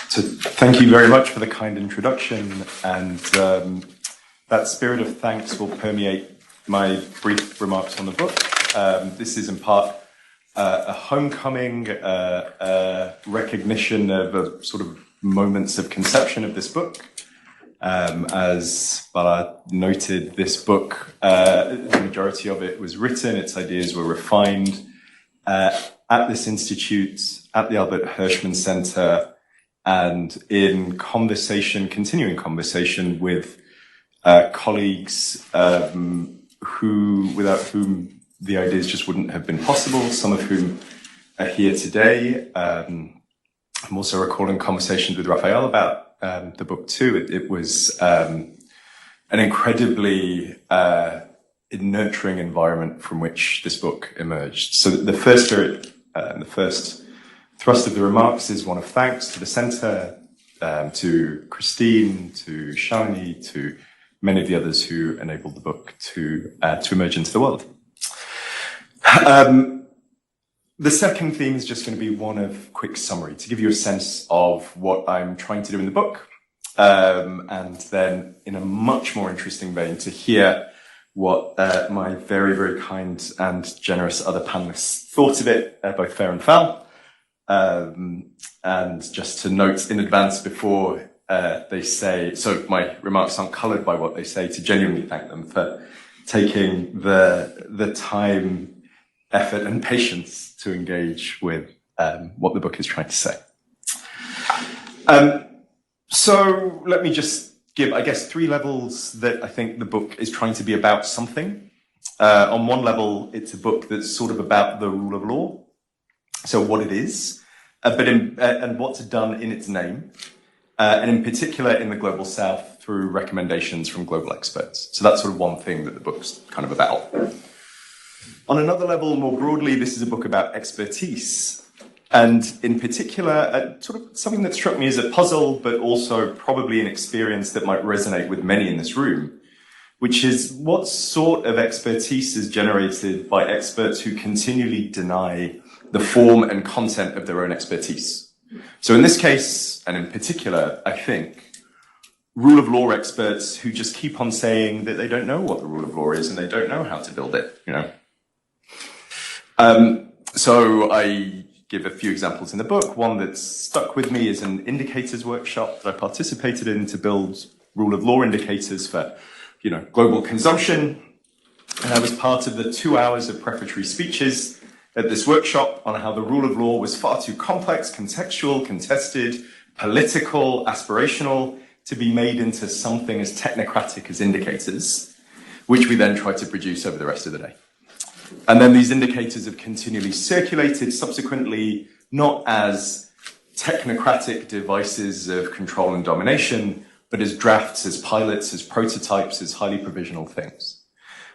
So thank you very much for the kind introduction, and that spirit of thanks will permeate my brief remarks on the book. This is in part a homecoming, recognition of a sort of moments of conception of this book. As Bala noted, this book, the majority of it was written, its ideas were refined at this institute, at the Albert Hirschman Centre, and in conversation, continuing conversation with colleagues without whom the ideas just wouldn't have been possible, some of whom are here today. I'm also recalling conversations with Raphael about the book too. It was an incredibly nurturing environment from which this book emerged. So the first spirit, the first thrust of the remarks is one of thanks to the Centre, to Christine, to Shalini, to many of the others who enabled the book to emerge into the world. The second theme is just going to be one of quick summary to give you a sense of what I'm trying to do in the book, and then in a much more interesting vein to hear what my very, very kind and generous other panelists thought of it, both fair and foul. And just to note in advance before they say, so my remarks aren't coloured by what they say, to genuinely thank them for taking the time, effort and patience to engage with what the book is trying to say. So let me just give, I guess, three levels that I think the book is trying to be about something. On one level, it's a book that's sort of about the rule of law, so what it is, and what's done in its name, and in particular in the Global South through recommendations from global experts. So that's sort of one thing that the book's kind of about. On another level, more broadly, this is a book about expertise. And in particular, sort of something that struck me as a puzzle, but also probably an experience that might resonate with many in this room, which is what sort of expertise is generated by experts who continually deny the form and content of their own expertise. So in this case, and in particular, I think, rule of law experts who just keep on saying that they don't know what the rule of law is and they don't know how to build it, you know. So I give a few examples in the book. One that's stuck with me is an indicators workshop that I participated in to build rule of law indicators for, you know, global consumption. And I was part of the 2 hours of preparatory speeches at this workshop on how the rule of law was far too complex, contextual, contested, political, aspirational, to be made into something as technocratic as indicators, which we then tried to produce over the rest of the day. And then these indicators have continually circulated subsequently, not as technocratic devices of control and domination, but as drafts, as pilots, as prototypes, as highly provisional things.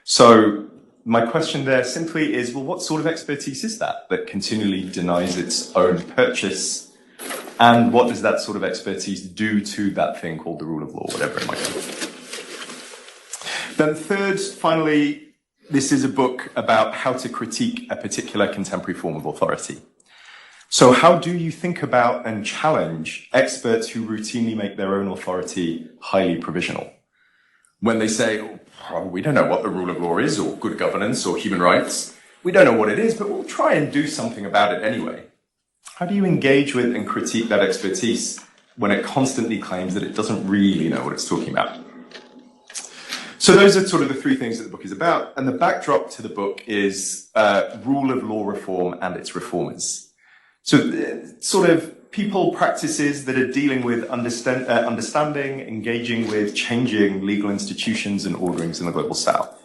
So my question there simply is, well, what sort of expertise is that continually denies its own purchase? And what does that sort of expertise do to that thing called the rule of law, whatever it might be? Then third, finally, this is a book about how to critique a particular contemporary form of authority. So how do you think about and challenge experts who routinely make their own authority highly provisional? When they say, oh, we don't know what the rule of law is, or good governance, or human rights. We don't know what it is, but we'll try and do something about it anyway. How do you engage with and critique that expertise when it constantly claims that it doesn't really know what it's talking about? So those are sort of the three things that the book is about. And the backdrop to the book is rule of law reform and its reformers. So sort of people, practices that are dealing with understanding, engaging with, changing legal institutions and orderings in the Global South.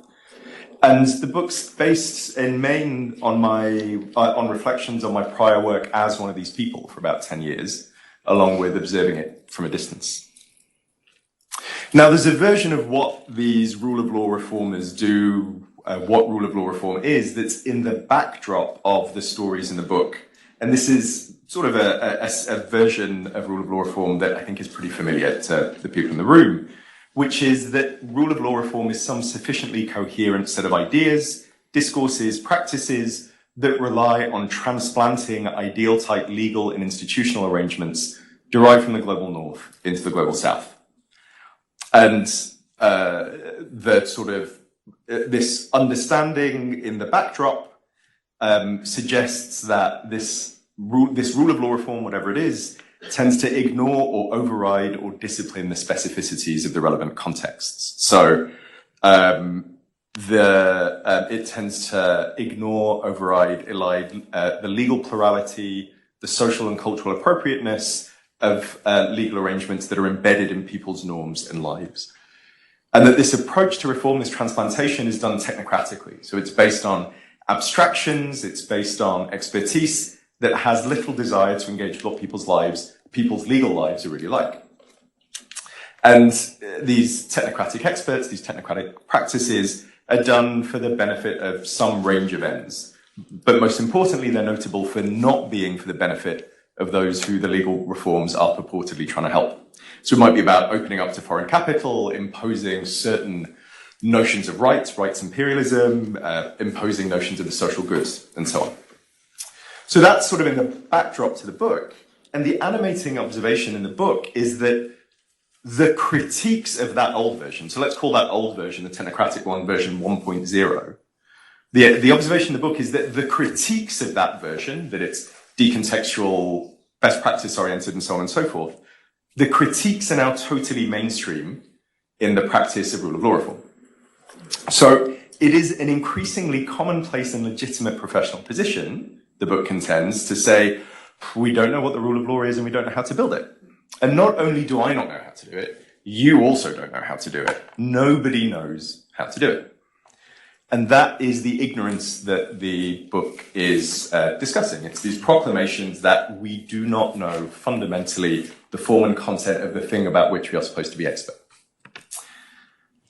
And the book's based in main on reflections on my prior work as one of these people for about 10 years, along with observing it from a distance. Now, there's a version of what these rule of law reformers do, what rule of law reform is, that's in the backdrop of the stories in the book. And this is sort of a version of rule of law reform that I think is pretty familiar to the people in the room, which is that rule of law reform is some sufficiently coherent set of ideas, discourses, practices that rely on transplanting ideal type legal and institutional arrangements derived from the global north into the global south. And the sort of this understanding in the backdrop suggests that this rule of law reform, whatever it is, tends to ignore or override or discipline the specificities of the relevant contexts. So it tends to ignore, override, elide the legal plurality, the social and cultural appropriateness of legal arrangements that are embedded in people's norms and lives. And that this approach to reform, this transplantation, is done technocratically. So it's based on abstractions, it's based on expertise that has little desire to engage with what people's legal lives are really like. And these technocratic experts, these technocratic practices are done for the benefit of some range of ends. But most importantly, they're notable for not being for the benefit of those who the legal reforms are purportedly trying to help. So it might be about opening up to foreign capital, imposing certain notions of rights imperialism, imposing notions of the social goods, and so on. So that's sort of in the backdrop to the book. And the animating observation in the book is that the critiques of that old version, so let's call that old version, the technocratic one, version 1.0, the observation in the book is that the critiques of that version, that it's decontextual, best practice oriented, and so on and so forth, the critiques are now totally mainstream in the practice of rule of law reform. So it is an increasingly commonplace and legitimate professional position, the book contends, to say, we don't know what the rule of law is and we don't know how to build it. And not only do I not know how to do it, you also don't know how to do it. Nobody knows how to do it. And that is the ignorance that the book is discussing. It's these proclamations that we do not know fundamentally the form and content of the thing about which we are supposed to be expert.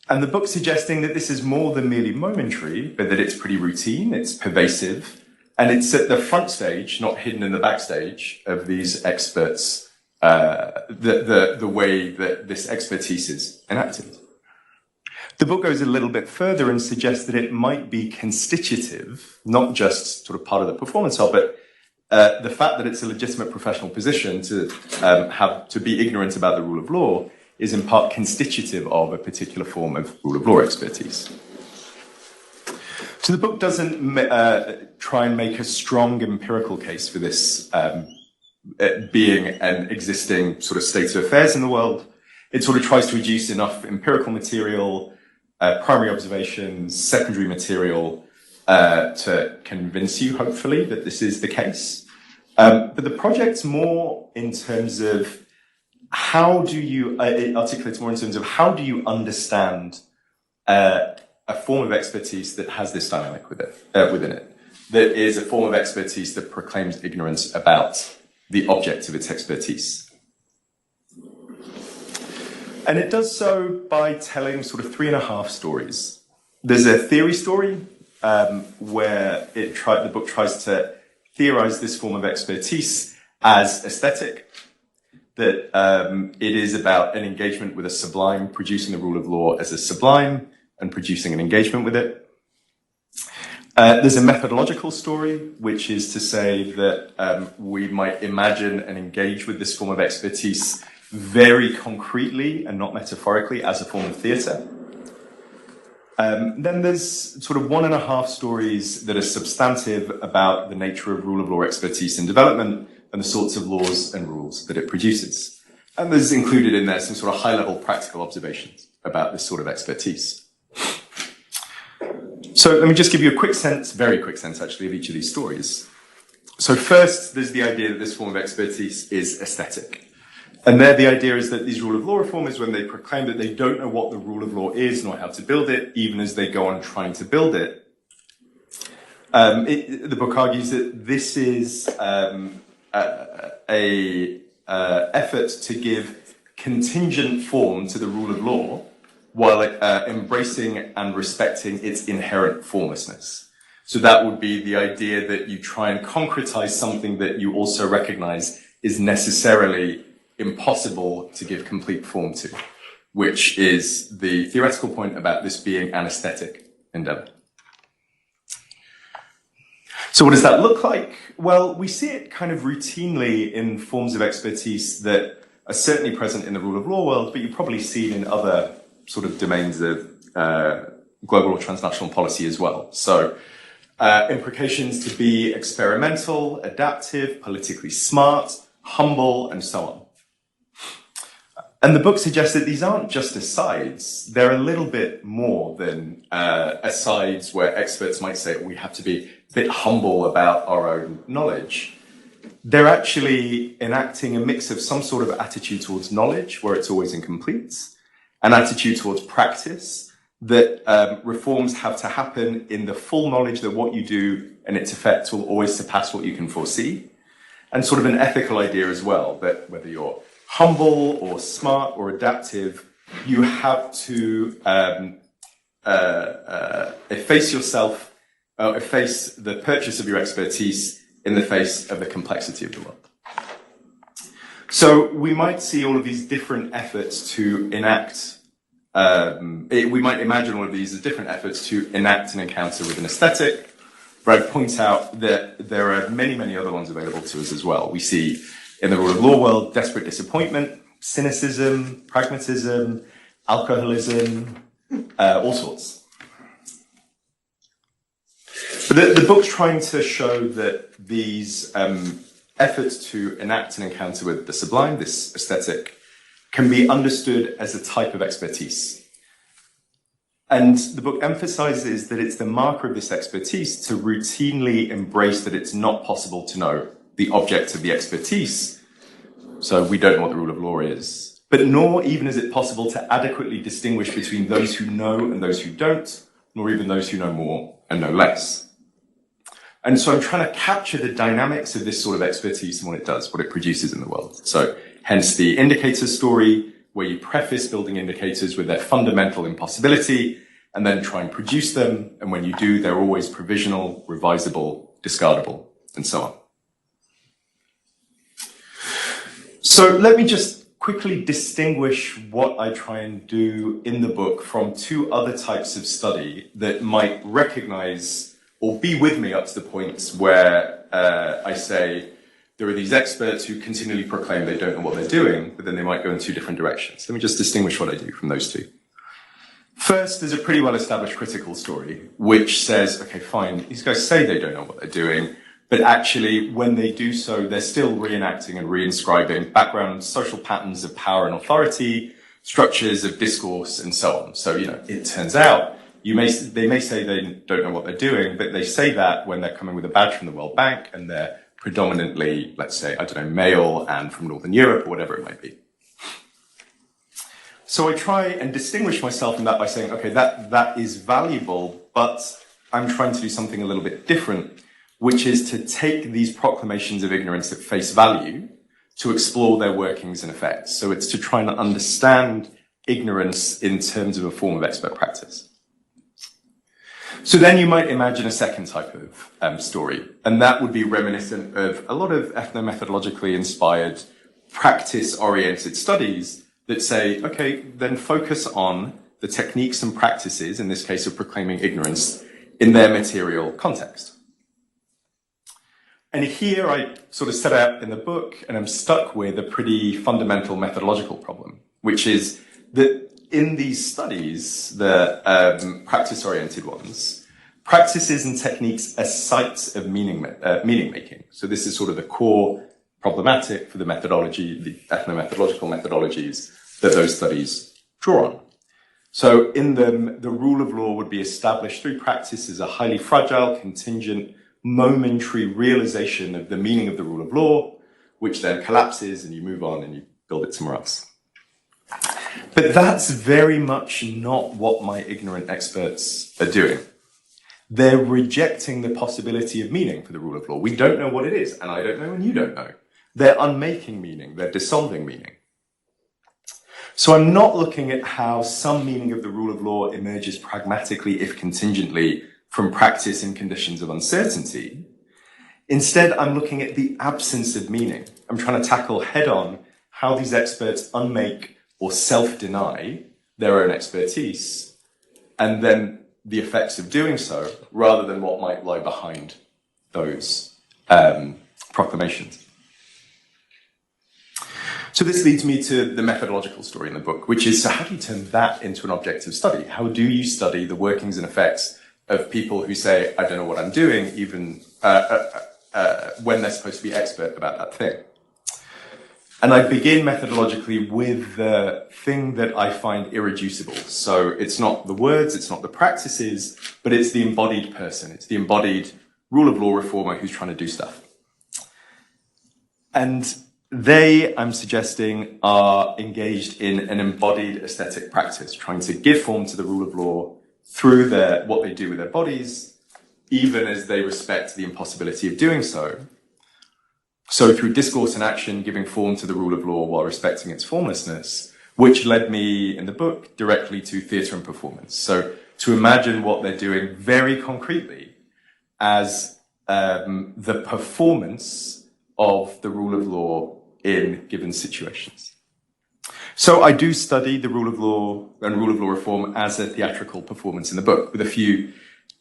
And the book suggesting that this is more than merely momentary, but that it's pretty routine, it's pervasive, and it's at the front stage, not hidden in the backstage, of these experts, the way that this expertise is enacted. The book goes a little bit further and suggests that it might be constitutive, not just sort of part of the performance of it, the fact that it's a legitimate professional position to have to be ignorant about the rule of law is in part constitutive of a particular form of rule of law expertise. So the book doesn't try and make a strong empirical case for this being an existing sort of state of affairs in the world. It sort of tries to reduce enough empirical material, primary observations, secondary material to convince you, hopefully, that this is the case. But the project's more in terms of how do you, it articulates more in terms of how do you understand a form of expertise that has this dynamic within it, that is a form of expertise that proclaims ignorance about the object of its expertise. And it does so by telling sort of 3.5 stories. There's a theory story where the book tries to theorize this form of expertise as aesthetic, that it is about an engagement with a sublime, producing the rule of law as a sublime and producing an engagement with it. There's a methodological story, which is to say that we might imagine and engage with this form of expertise very concretely and not metaphorically as a form of theatre. Then there's sort of 1.5 stories that are substantive about the nature of rule of law expertise in development and the sorts of laws and rules that it produces. And there's included in there some sort of high-level practical observations about this sort of expertise. So let me just give you a quick sense, very quick sense actually, of each of these stories. So first, there's the idea that this form of expertise is aesthetic. And there the idea is that these rule of law reformers, when they proclaim that they don't know what the rule of law is nor how to build it, even as they go on trying to build it, the book argues that this is a effort to give contingent form to the rule of law while embracing and respecting its inherent formlessness. So that would be the idea that you try and concretize something that you also recognize is necessarily impossible to give complete form to, which is the theoretical point about this being an aesthetic endeavor. So what does that look like? Well, we see it kind of routinely in forms of expertise that are certainly present in the rule of law world, but you probably see it in other sort of domains of global or transnational policy as well. So implications to be experimental, adaptive, politically smart, humble, and so on. And the book suggests that these aren't just asides. They're a little bit more than asides where experts might say we have to be a bit humble about our own knowledge. They're actually enacting a mix of some sort of attitude towards knowledge, where it's always incomplete, an attitude towards practice, that reforms have to happen in the full knowledge that what you do and its effects will always surpass what you can foresee, and sort of an ethical idea as well, that whether you're humble or smart or adaptive, you have to efface yourself, efface the purchase of your expertise in the face of the complexity of the world. So we might see all of these different efforts to enact, we might imagine all of these as different efforts to enact an encounter with an aesthetic, but I'd point out that there are many, many other ones available to us as well. We see in the rule of law world, desperate disappointment, cynicism, pragmatism, alcoholism, all sorts. But the book's trying to show that these efforts to enact an encounter with the sublime, this aesthetic, can be understood as a type of expertise. And the book emphasizes that it's the marker of this expertise to routinely embrace that it's not possible to know the object of the expertise. So we don't know what the rule of law is. But nor even is it possible to adequately distinguish between those who know and those who don't, nor even those who know more and know less. And so I'm trying to capture the dynamics of this sort of expertise and what it does, what it produces in the world. So hence the indicator story, where you preface building indicators with their fundamental impossibility and then try and produce them. And when you do, they're always provisional, revisable, discardable, and so on. So let me just quickly distinguish what I try and do in the book from two other types of study that might recognize or be with me up to the points where I say there are these experts who continually proclaim they don't know what they're doing, but then they might go in two different directions. Let me just distinguish what I do from those two. First, there's a pretty well-established critical story, which says, okay, fine, these guys say they don't know what they're doing, but actually, when they do so, they're still reenacting and reinscribing background social patterns of power and authority, structures of discourse, and so on. So, it turns out they may say they don't know what they're doing, but they say that when they're coming with a badge from the World Bank and they're predominantly, let's say, male and from Northern Europe or whatever it might be. So I try and distinguish myself from that by saying, okay, that is valuable, but I'm trying to do something a little bit different, which is to take these proclamations of ignorance at face value to explore their workings and effects. So it's to try and understand ignorance in terms of a form of expert practice. So then you might imagine a second type of story, and that would be reminiscent of a lot of ethnomethodologically inspired, practice-oriented studies that say, okay, then focus on the techniques and practices, in this case of proclaiming ignorance, in their material context. And here I sort of set out in the book, and I'm stuck with a pretty fundamental methodological problem, which is that in these studies, the practice-oriented ones, practices and techniques are sites of meaning-making. So this is sort of the core problematic for the methodology, the ethnomethodological methodologies that those studies draw on. So in them, the rule of law would be established through practice as a highly fragile, contingent, momentary realization of the meaning of the rule of law, which then collapses and you move on and you build it somewhere else. But that's very much not what my ignorant experts are doing. They're rejecting the possibility of meaning for the rule of law. We don't know what it is, and I don't know, and you don't know. They're unmaking meaning. They're dissolving meaning. So I'm not looking at how some meaning of the rule of law emerges pragmatically, if contingently, from practice in conditions of uncertainty. Instead, I'm looking at the absence of meaning. I'm trying to tackle head-on how these experts unmake or self-deny their own expertise, and then the effects of doing so, rather than what might lie behind those proclamations. So this leads me to the methodological story in the book, which is, so how do you turn that into an objective study? How do you study the workings and effects of people who say, I don't know what I'm doing, even when they're supposed to be expert about that thing? And I begin methodologically with the thing that I find irreducible. So it's not the words, it's not the practices, but it's the embodied person. It's the embodied rule of law reformer who's trying to do stuff. And they, I'm suggesting, are engaged in an embodied aesthetic practice, trying to give form to the rule of law through what they do with their bodies, even as they respect the impossibility of doing so. So through discourse and action, giving form to the rule of law while respecting its formlessness, which led me in the book directly to theatre and performance. So to imagine what they're doing very concretely as the performance of the rule of law in given situations. So I do study the rule of law and rule of law reform as a theatrical performance in the book with a few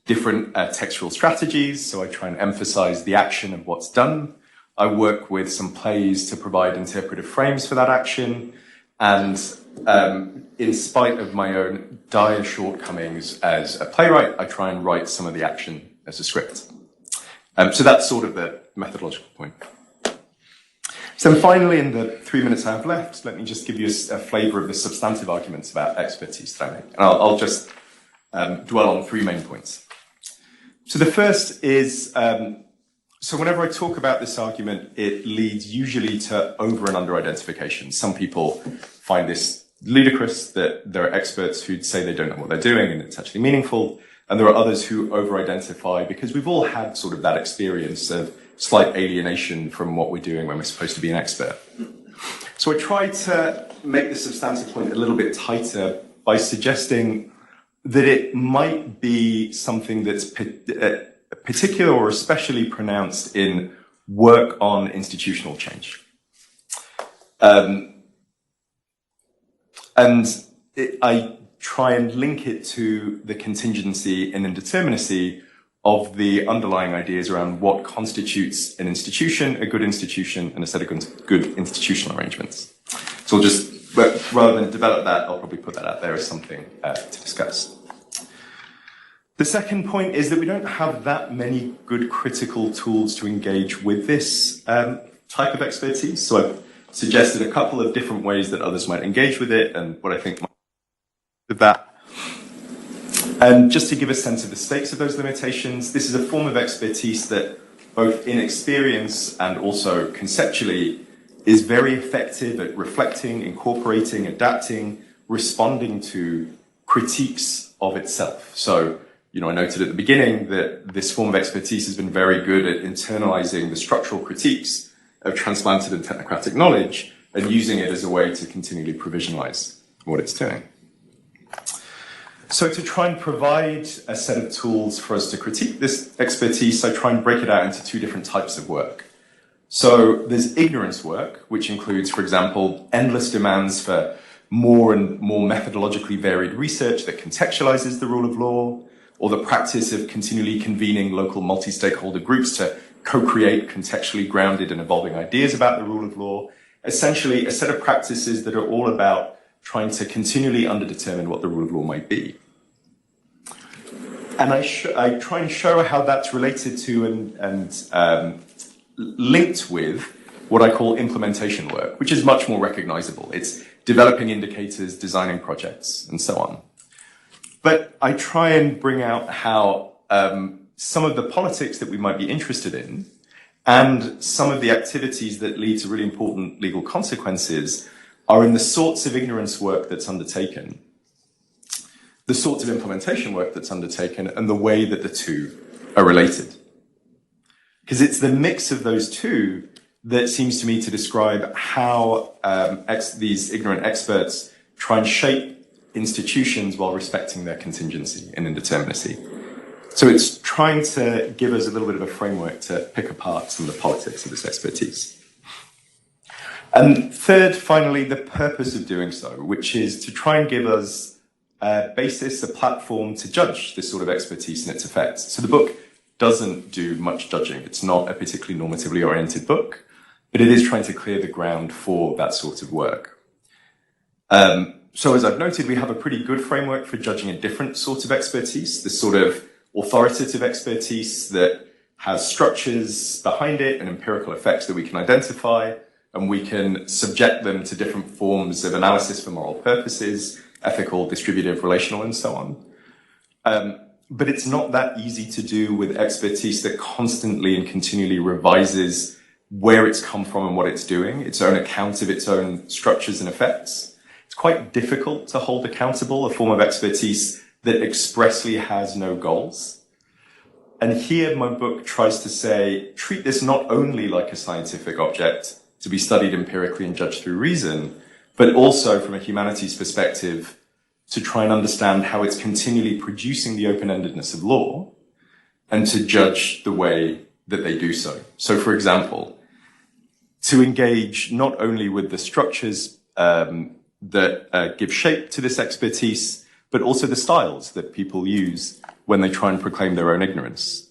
different textual strategies. So I try and emphasize the action of what's done. I work with some plays to provide interpretive frames for that action. And in spite of my own dire shortcomings as a playwright, I try and write some of the action as a script. So that's sort of the methodological point. So finally, in the 3 minutes I have left, let me just give you a flavour of the substantive arguments about expertise that I make. And I'll just dwell on 3 main points. So the first is, so whenever I talk about this argument, it leads usually to over and under identification. Some people find this ludicrous, that there are experts who'd say they don't know what they're doing and it's actually meaningful. And there are others who over-identify because we've all had sort of that experience of slight alienation from what we're doing when we're supposed to be an expert. So I try to make the substantive point a little bit tighter by suggesting that it might be something that's particular or especially pronounced in work on institutional change. I try and link it to the contingency and indeterminacy of the underlying ideas around what constitutes an institution, a good institution, and a set of good institutional arrangements. So but rather than develop that, I'll probably put that out there as something to discuss. The second point is that we don't have that many good critical tools to engage with this type of expertise. So I've suggested a couple of different ways that others might engage with it and what I think of that. And just to give a sense of the stakes of those limitations, this is a form of expertise that both in experience and also conceptually is very effective at reflecting, incorporating, adapting, responding to critiques of itself. So, I noted at the beginning that this form of expertise has been very good at internalizing the structural critiques of transplanted and technocratic knowledge and using it as a way to continually provisionalize what it's doing. So to try and provide a set of tools for us to critique this expertise, I try and break it out into 2 different types of work. So there's ignorance work, which includes, for example, endless demands for more and more methodologically varied research that contextualizes the rule of law, or the practice of continually convening local multi-stakeholder groups to co-create contextually grounded and evolving ideas about the rule of law. Essentially, a set of practices that are all about trying to continually underdetermine what the rule of law might be. And I try and show how that's related to and linked with what I call implementation work, which is much more recognizable. It's developing indicators, designing projects, and so on. But I try and bring out how some of the politics that we might be interested in and some of the activities that lead to really important legal consequences are in the sorts of ignorance work that's undertaken, the sorts of implementation work that's undertaken, and the way that the two are related. Because it's the mix of those two that seems to me to describe how these ignorant experts try and shape institutions while respecting their contingency and indeterminacy. So it's trying to give us a little bit of a framework to pick apart some of the politics of this expertise. And third, finally, the purpose of doing so, which is to try and give us a basis, a platform to judge this sort of expertise and its effects. So the book doesn't do much judging. It's not a particularly normatively oriented book, but it is trying to clear the ground for that sort of work. So as I've noted, we have a pretty good framework for judging a different sort of expertise, this sort of authoritative expertise that has structures behind it and empirical effects that we can identify, and we can subject them to different forms of analysis for moral purposes, ethical, distributive, relational, and so on. But it's not that easy to do with expertise that constantly and continually revises where it's come from and what it's doing, its own account of its own structures and effects. It's quite difficult to hold accountable a form of expertise that expressly has no goals. And here my book tries to say, treat this not only like a scientific object to be studied empirically and judged through reason, but also from a humanities perspective to try and understand how it's continually producing the open-endedness of law and to judge the way that they do so. So, for example, to engage not only with the structures that give shape to this expertise, but also the styles that people use when they try and proclaim their own ignorance,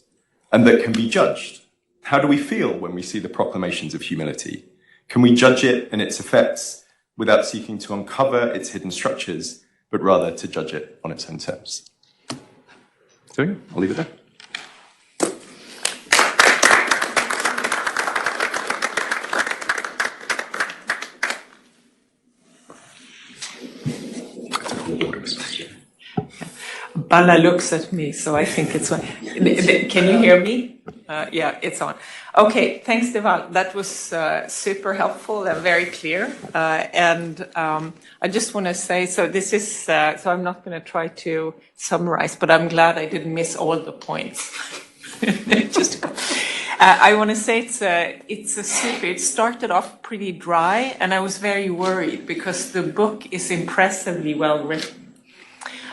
and that can be judged. How do we feel when we see the proclamations of humility? Can we judge it and its effects without seeking to uncover its hidden structures, but rather to judge it on its own terms? So I'll leave it there. Bala looks at me, so I think it's on. Can you hear me? Yeah, it's on. Okay, thanks, Deval. That was super helpful and very clear. And I just want to say, so this is, so I'm not going to try to summarize, but I'm glad I didn't miss all the points. I want to say it started off pretty dry, and I was very worried because the book is impressively well written.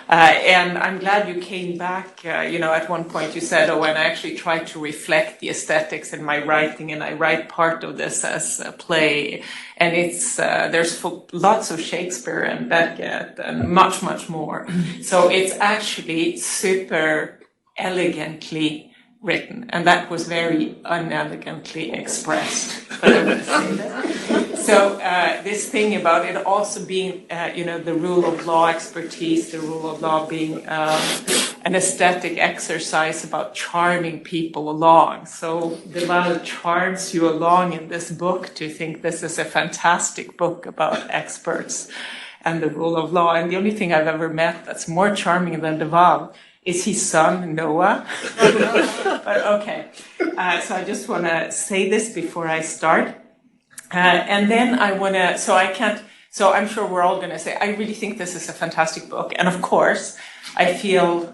And I'm glad you came back, at one point you said, and I actually tried to reflect the aesthetics in my writing, and I write part of this as a play, and there's lots of Shakespeare and Beckett and much, much more. So it's actually super elegantly written, and that was very unelegantly expressed. But I would say that. So this thing about it also being, the rule of law expertise, the rule of law being an aesthetic exercise about charming people along. So Deval charms you along in this book to think this is a fantastic book about experts and the rule of law. And the only thing I've ever met that's more charming than Deval is his son, Noah. But okay, so I just want to say this before I start. And then I want to, so I'm sure we're all going to say, I really think this is a fantastic book. And of course, I feel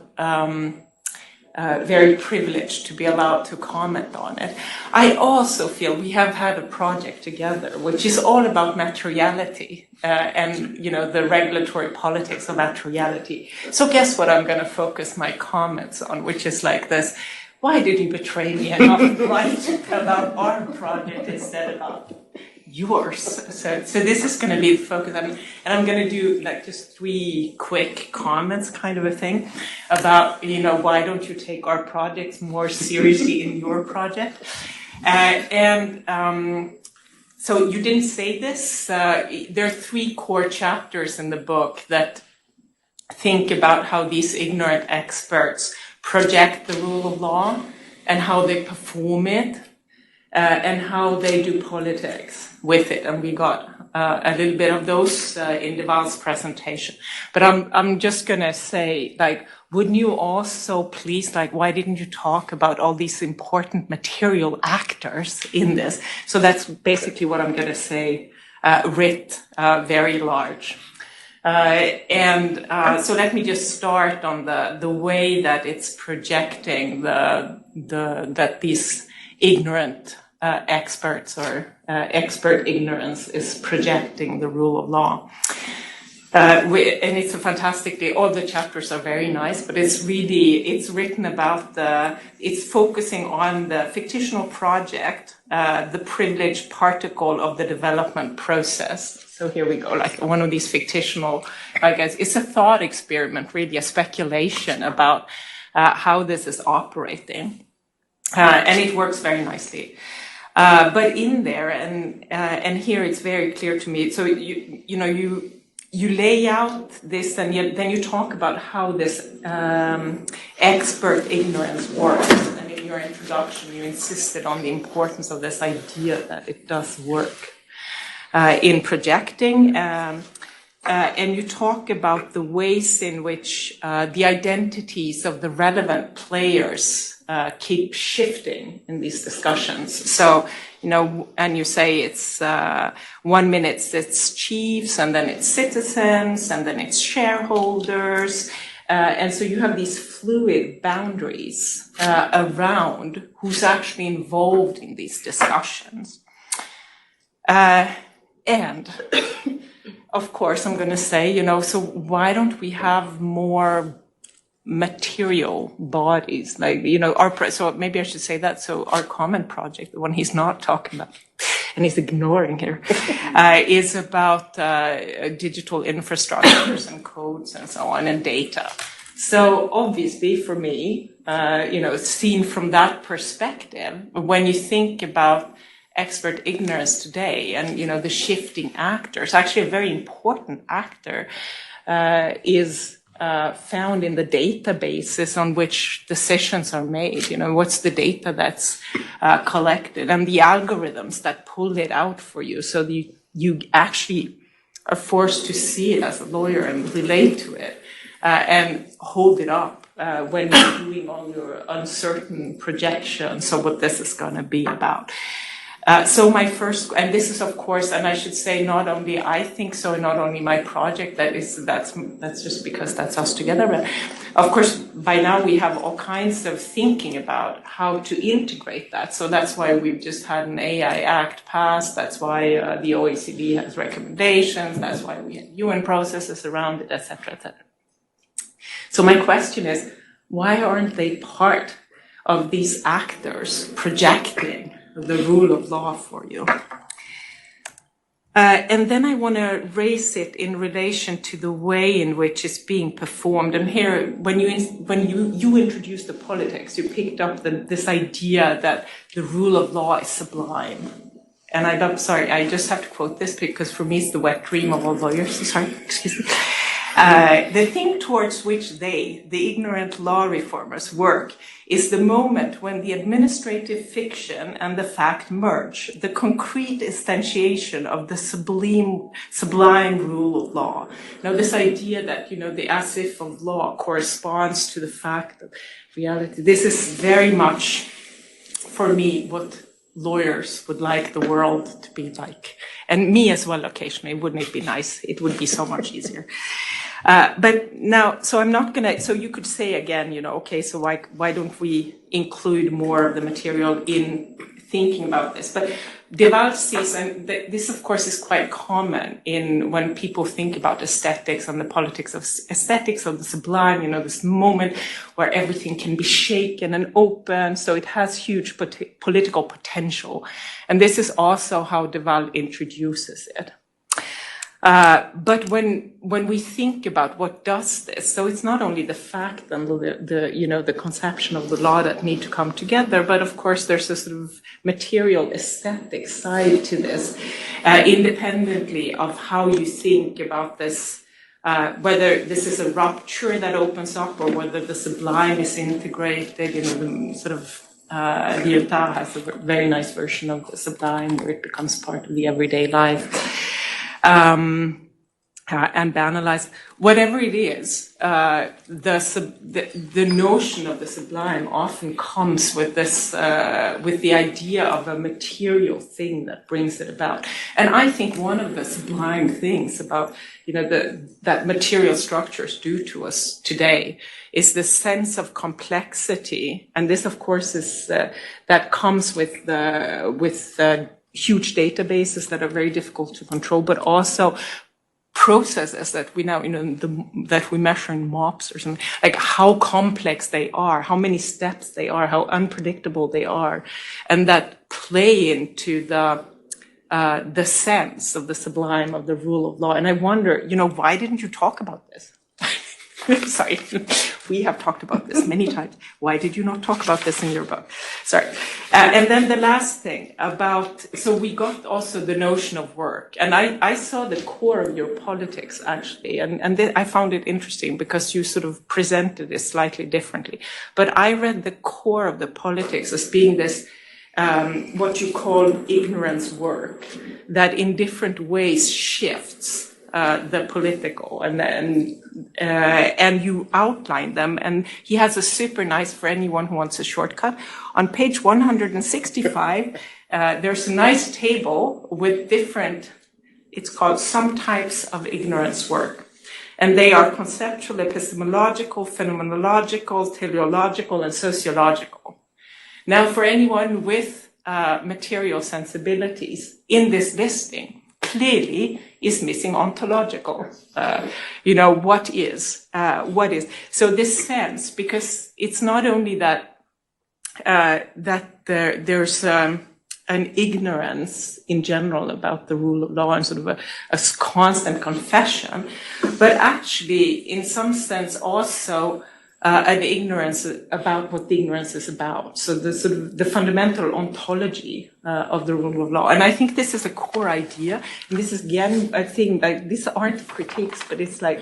very privileged to be allowed to comment on it. I also feel we have had a project together, which is all about materiality and, the regulatory politics of materiality. So guess what I'm going to focus my comments on, which is like this. Why did you betray me and not write about our project instead about yours? So this is going to be the focus. And I'm going to do just 3 quick comments kind of a thing about, why don't you take our projects more seriously in your project? So you didn't say this. There are 3 core chapters in the book that think about how these ignorant experts project the rule of law and how they perform it and how they do politics with it. And we got a little bit of those in Deval's presentation. But I'm just going to say, wouldn't you also please, why didn't you talk about all these important material actors in this? So that's basically what I'm going to say, writ very large. So let me just start on the way that it's projecting that these ignorant experts or expert ignorance is projecting the rule of law. And it's all the chapters are very nice, but it's written about it's focusing on the fictional project, the privileged particle of the development process. So here we go, one of these fictional, it's a thought experiment, really a speculation about how this is operating. and it works very nicely. But in there, and here it's very clear to me. So you lay out this, and then you talk about how this expert ignorance works. And in your introduction, you insisted on the importance of this idea that it does work in projecting. And you talk about the ways in which the identities of the relevant players keep shifting in these discussions. So, and you say it's 1 minute it's chiefs, and then it's citizens, and then it's shareholders. And so you have these fluid boundaries around who's actually involved in these discussions. And of course, I'm going to say, so why don't we have more material bodies? Like, so maybe I should say that. So our common project, the one he's not talking about, and he's ignoring here, is about digital infrastructures and codes and so on, and data. So obviously for me, seen from that perspective, when you think about expert ignorance today, and the shifting actors, actually a very important actor is found in the databases on which decisions are made. What's the data that's collected, and the algorithms that pull it out for you, so that you actually are forced to see it as a lawyer and relate to it and hold it up when you're doing all your uncertain projections of what this is going to be about. So my first, and this is of course, and I should say not only I think so, not only my project, that's just because that's us together, but of course by now we have all kinds of thinking about how to integrate that. So that's why we've just had an AI Act passed, that's why the OECD has recommendations, that's why we have UN processes around it, etc., etc. So my question is, why aren't they part of these actors projecting the rule of law for you? And then I want to raise it in relation to the way in which it's being performed. And here, when you introduced the politics, you picked up this idea that the rule of law is sublime. And I just have to quote this because for me it's the wet dream of all lawyers. Sorry, excuse me. The thing towards which the ignorant law reformers, work is the moment when the administrative fiction and the fact merge, the concrete instantiation of the sublime rule of law. Now, this idea that, the as if of law corresponds to the fact of reality, this is very much, for me, what lawyers would like the world to be like. And me as well, occasionally. Wouldn't it be nice? It would be so much easier. But now, so I'm not gonna, so you could say again, okay, so why don't we include more of the material in thinking about this? But Deval sees, and this of course is quite common when people think about aesthetics and the politics of aesthetics of the sublime, this moment where everything can be shaken and open, so it has huge political potential. And this is also how Deval introduces it. But when we think about what does this, so it's not only the fact and the conception of the law that need to come together, but of course there's a sort of material aesthetic side to this, independently of how you think about this, whether this is a rupture that opens up or whether the sublime is integrated, the sort of Lyotard has a very nice version of the sublime where it becomes part of the everyday life. And banalize, whatever it is, the notion of the sublime often comes with this, with the idea of a material thing that brings it about. And I think one of the sublime things about, that material structures do to us today is the sense of complexity. And this, of course, is, that comes with huge databases that are very difficult to control, but also processes that we now, that we measure in MOPS or something, like how complex they are, how many steps they are, how unpredictable they are, and that play into the sense of the sublime of the rule of law. And I wonder, why didn't you talk about this? Sorry, we have talked about this many times. Why did you not talk about this in your book? Sorry. And then the last thing about, so we got also the notion of work. And I saw the core of your politics, actually. And I found it interesting because you sort of presented it slightly differently. But I read the core of the politics as being this, what you call ignorance work, that in different ways shifts the political, and you outline them. And he has a super nice, for anyone who wants a shortcut, on page 165, there's a nice table with different, it's called some types of ignorance work. And they are conceptual, epistemological, phenomenological, teleological, and sociological. Now, for anyone with material sensibilities in this listing, clearly is missing ontological. What is? So this sense, because it's not only that there's an ignorance in general about the rule of law and sort of a constant confession, but actually, in some sense, also an ignorance about what the ignorance is about. So the sort of the fundamental ontology of the rule of law. And I think this is a core idea. And this is, again, I think like these aren't critiques, but it's like,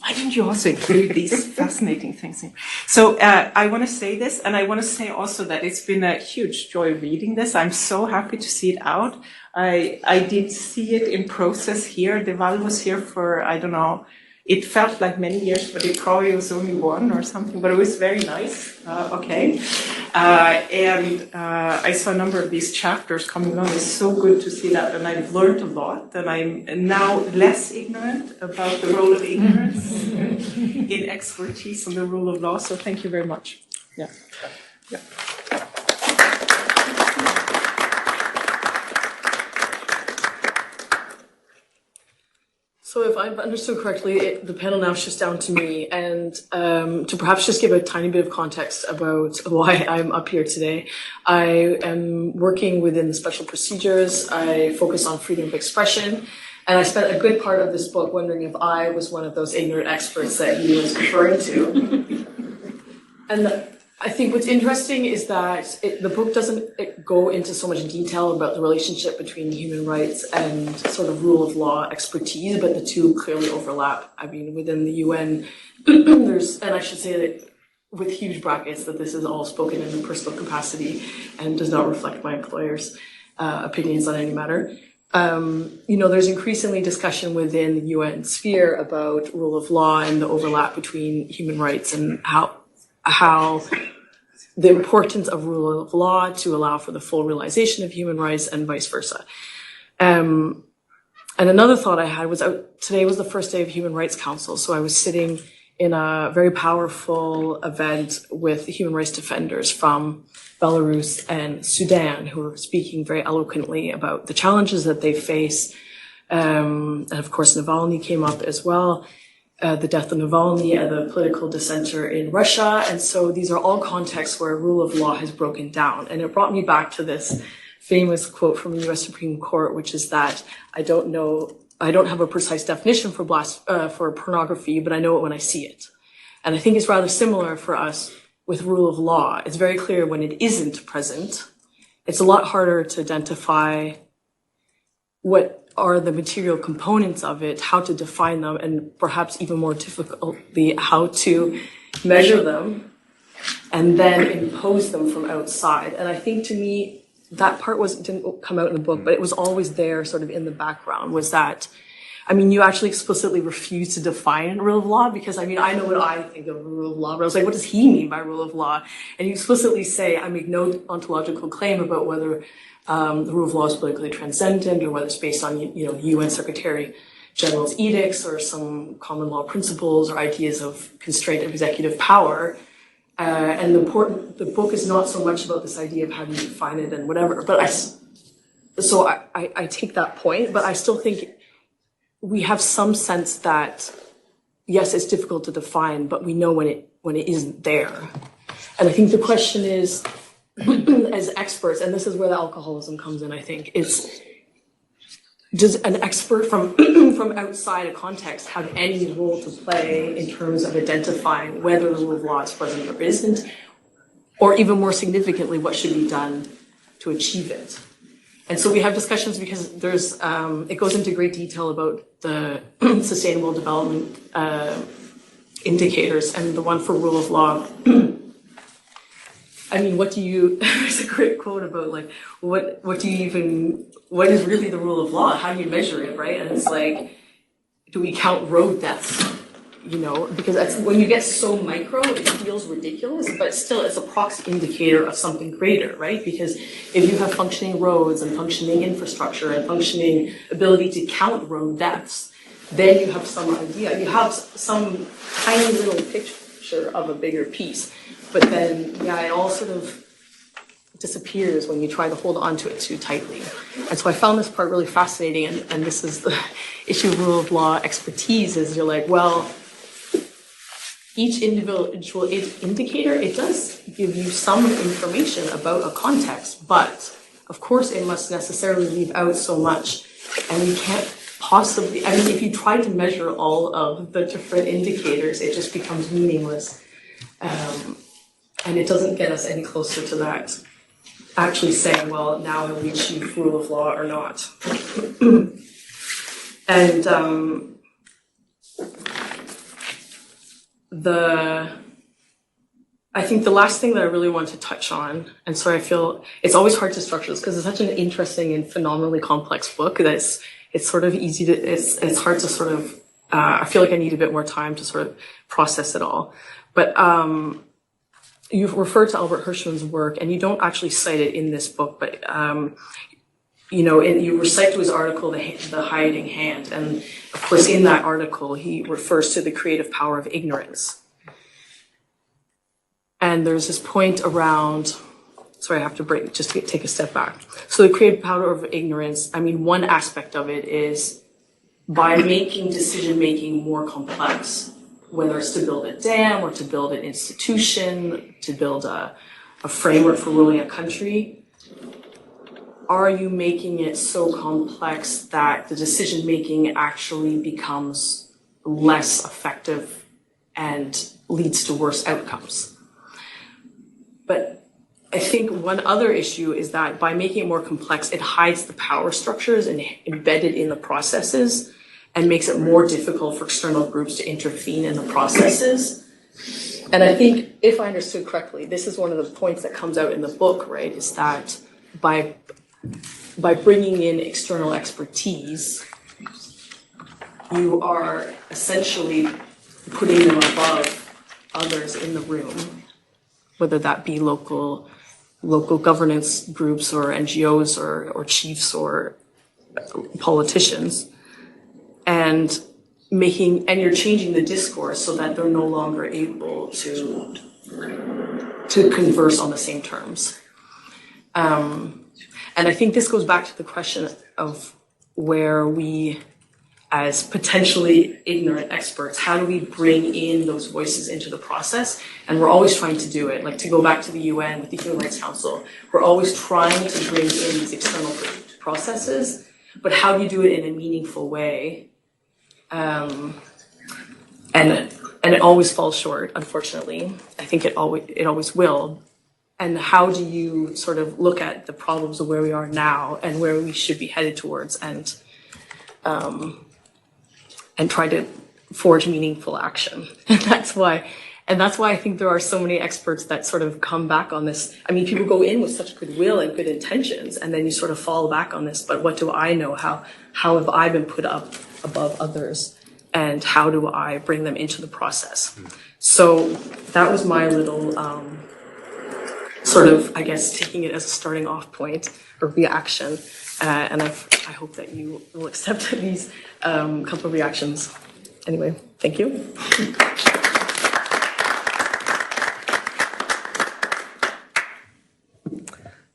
why didn't you also include these fascinating things in? So I want to say this, and I want to say also that it's been a huge joy reading this. I'm so happy to see it out. I did see it in process here. Deval was here for, I don't know, it felt like many years, but it probably was only one or something, but it was very nice. And I saw a number of these chapters coming along. It's so good to see that. And I've learned a lot, and I'm now less ignorant about the role of ignorance in expertise on the rule of law. So thank you very much. Yeah. So if I've understood correctly, the panel now shifts down to me, and to perhaps just give a tiny bit of context about why I'm up here today. I am working within the special procedures. I focus on freedom of expression, and I spent a good part of this book wondering if I was one of those ignorant experts that he was referring to. And I think what's interesting is that the book doesn't go into so much detail about the relationship between human rights and sort of rule of law expertise, but the two clearly overlap. I mean, within the UN, there's, and I should say that with huge brackets, that this is all spoken in a personal capacity and does not reflect my employer's opinions on any matter. There's increasingly discussion within the UN sphere about rule of law and the overlap between human rights and how the importance of rule of law to allow for the full realization of human rights and vice versa. And another thought I had was today was the first day of Human Rights Council. So I was sitting in a very powerful event with human rights defenders from Belarus and Sudan who were speaking very eloquently about the challenges that they face. And of course, Navalny came up as well. The death of Navalny and the political dissenter in Russia. And so these are all contexts where rule of law has broken down. And it brought me back to this famous quote from the US Supreme Court, which is that I don't have a precise definition for pornography, but I know it when I see it. And I think it's rather similar for us with rule of law. It's very clear when it isn't present. It's a lot harder to identify what are the material components of it, how to define them, and perhaps even more difficultly, how to measure them and then impose them from outside. And I think to me, that part didn't come out in the book, but it was always there sort of in the background, was that, I mean, you actually explicitly refuse to define rule of law, because I mean, I know what I think of rule of law, but I was like, what does he mean by rule of law? And you explicitly say, I make no ontological claim about whether the rule of law is politically transcendent or whether it's based on, UN Secretary General's edicts or some common law principles or ideas of constraint of executive power. And the book is not so much about this idea of how do you define it and whatever. But I take that point, but I still think we have some sense that, yes, it's difficult to define, but we know when it isn't there. And I think the question is, as experts, and this is where the alcoholism comes in, I think, is does an expert from from outside a context have any role to play in terms of identifying whether the rule of law is present or isn't, or even more significantly, what should be done to achieve it? And so we have discussions because there's it goes into great detail about the sustainable development indicators, and the one for rule of law. I mean, what do you, there's a great quote about like, what is really the rule of law? How do you measure it, right? And it's like, do we count road deaths? You know, because that's, when you get so micro, it feels ridiculous, but still it's a proxy indicator of something greater, right? Because if you have functioning roads and functioning infrastructure and functioning ability to count road deaths, then you have some idea, you have some tiny little picture of a bigger piece. But then, yeah, it all sort of disappears when you try to hold on to it too tightly. And so I found this part really fascinating, and this is the issue of rule of law expertise, is you're like, well, each individual indicator, it does give you some information about a context, but of course it must necessarily leave out so much, and you can't possibly, I mean, if you try to measure all of the different indicators, it just becomes meaningless. And it doesn't get us any closer to that, actually saying, well, now have we achieved rule of law or not? And I think the last thing that I really want to touch on, and so I feel it's always hard to structure this because it's such an interesting and phenomenally complex book that it's sort of easy to, it's hard to sort of, I feel like I need a bit more time to sort of process it all. But you've referred to Albert Hirschman's work, and you don't actually cite it in this book, but you know, you recite to his article, The Hiding Hand, and of course in that article he refers to the creative power of ignorance. And there's this point around, sorry, I have to break, just to take a step back. So the creative power of ignorance, I mean, one aspect of it is by making decision-making more complex, whether it's to build a dam or to build an institution, to build a framework for ruling a country, are you making it so complex that the decision-making actually becomes less effective and leads to worse outcomes? But I think one other issue is that by making it more complex, it hides the power structures embedded in the processes and makes it more difficult for external groups to intervene in the processes. And I think, if I understood correctly, this is one of the points that comes out in the book, right, is that by bringing in external expertise, you are essentially putting them above others in the room, whether that be local governance groups or NGOs or chiefs or politicians. And you're changing the discourse so that they're no longer able to converse on the same terms. And I think this goes back to the question of where we, as potentially ignorant experts, how do we bring in those voices into the process? And we're always trying to do it. Like, to go back to the UN with the Human Rights Council, we're always trying to bring in these external processes, but how do you do it in a meaningful way? And it always falls short, unfortunately. I think it always will. And how do you sort of look at the problems of where we are now and where we should be headed towards, and try to forge meaningful action? And that's why I think there are so many experts that sort of come back on this. I mean, people go in with such goodwill and good intentions, and then you sort of fall back on this. But what do I know? How have I been put up above others? And how do I bring them into the process? So that was my little sort of, I guess, taking it as a starting off point or reaction. And I hope that you will accept these couple of reactions. Anyway, thank you.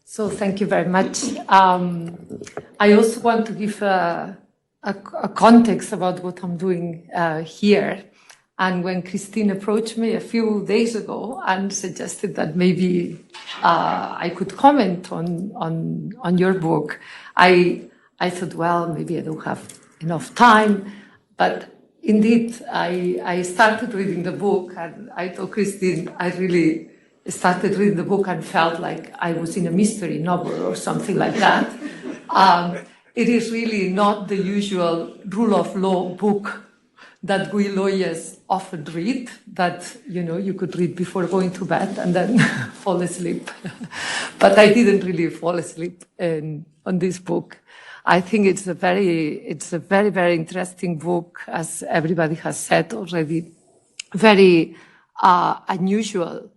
So thank you very much. I also want to give a context about what I'm doing here. And when Christine approached me a few days ago and suggested that maybe I could comment on your book, I I thought, well, maybe I don't have enough time. But indeed, I started reading the book, and I told Christine, I really started reading the book and felt like I was in a mystery novel or something like that. It is really not the usual rule of law book that we lawyers often read, that, you could read before going to bed and then fall asleep. But I didn't really fall asleep on this book. I think it's a very, very interesting book, as everybody has said already, very unusual,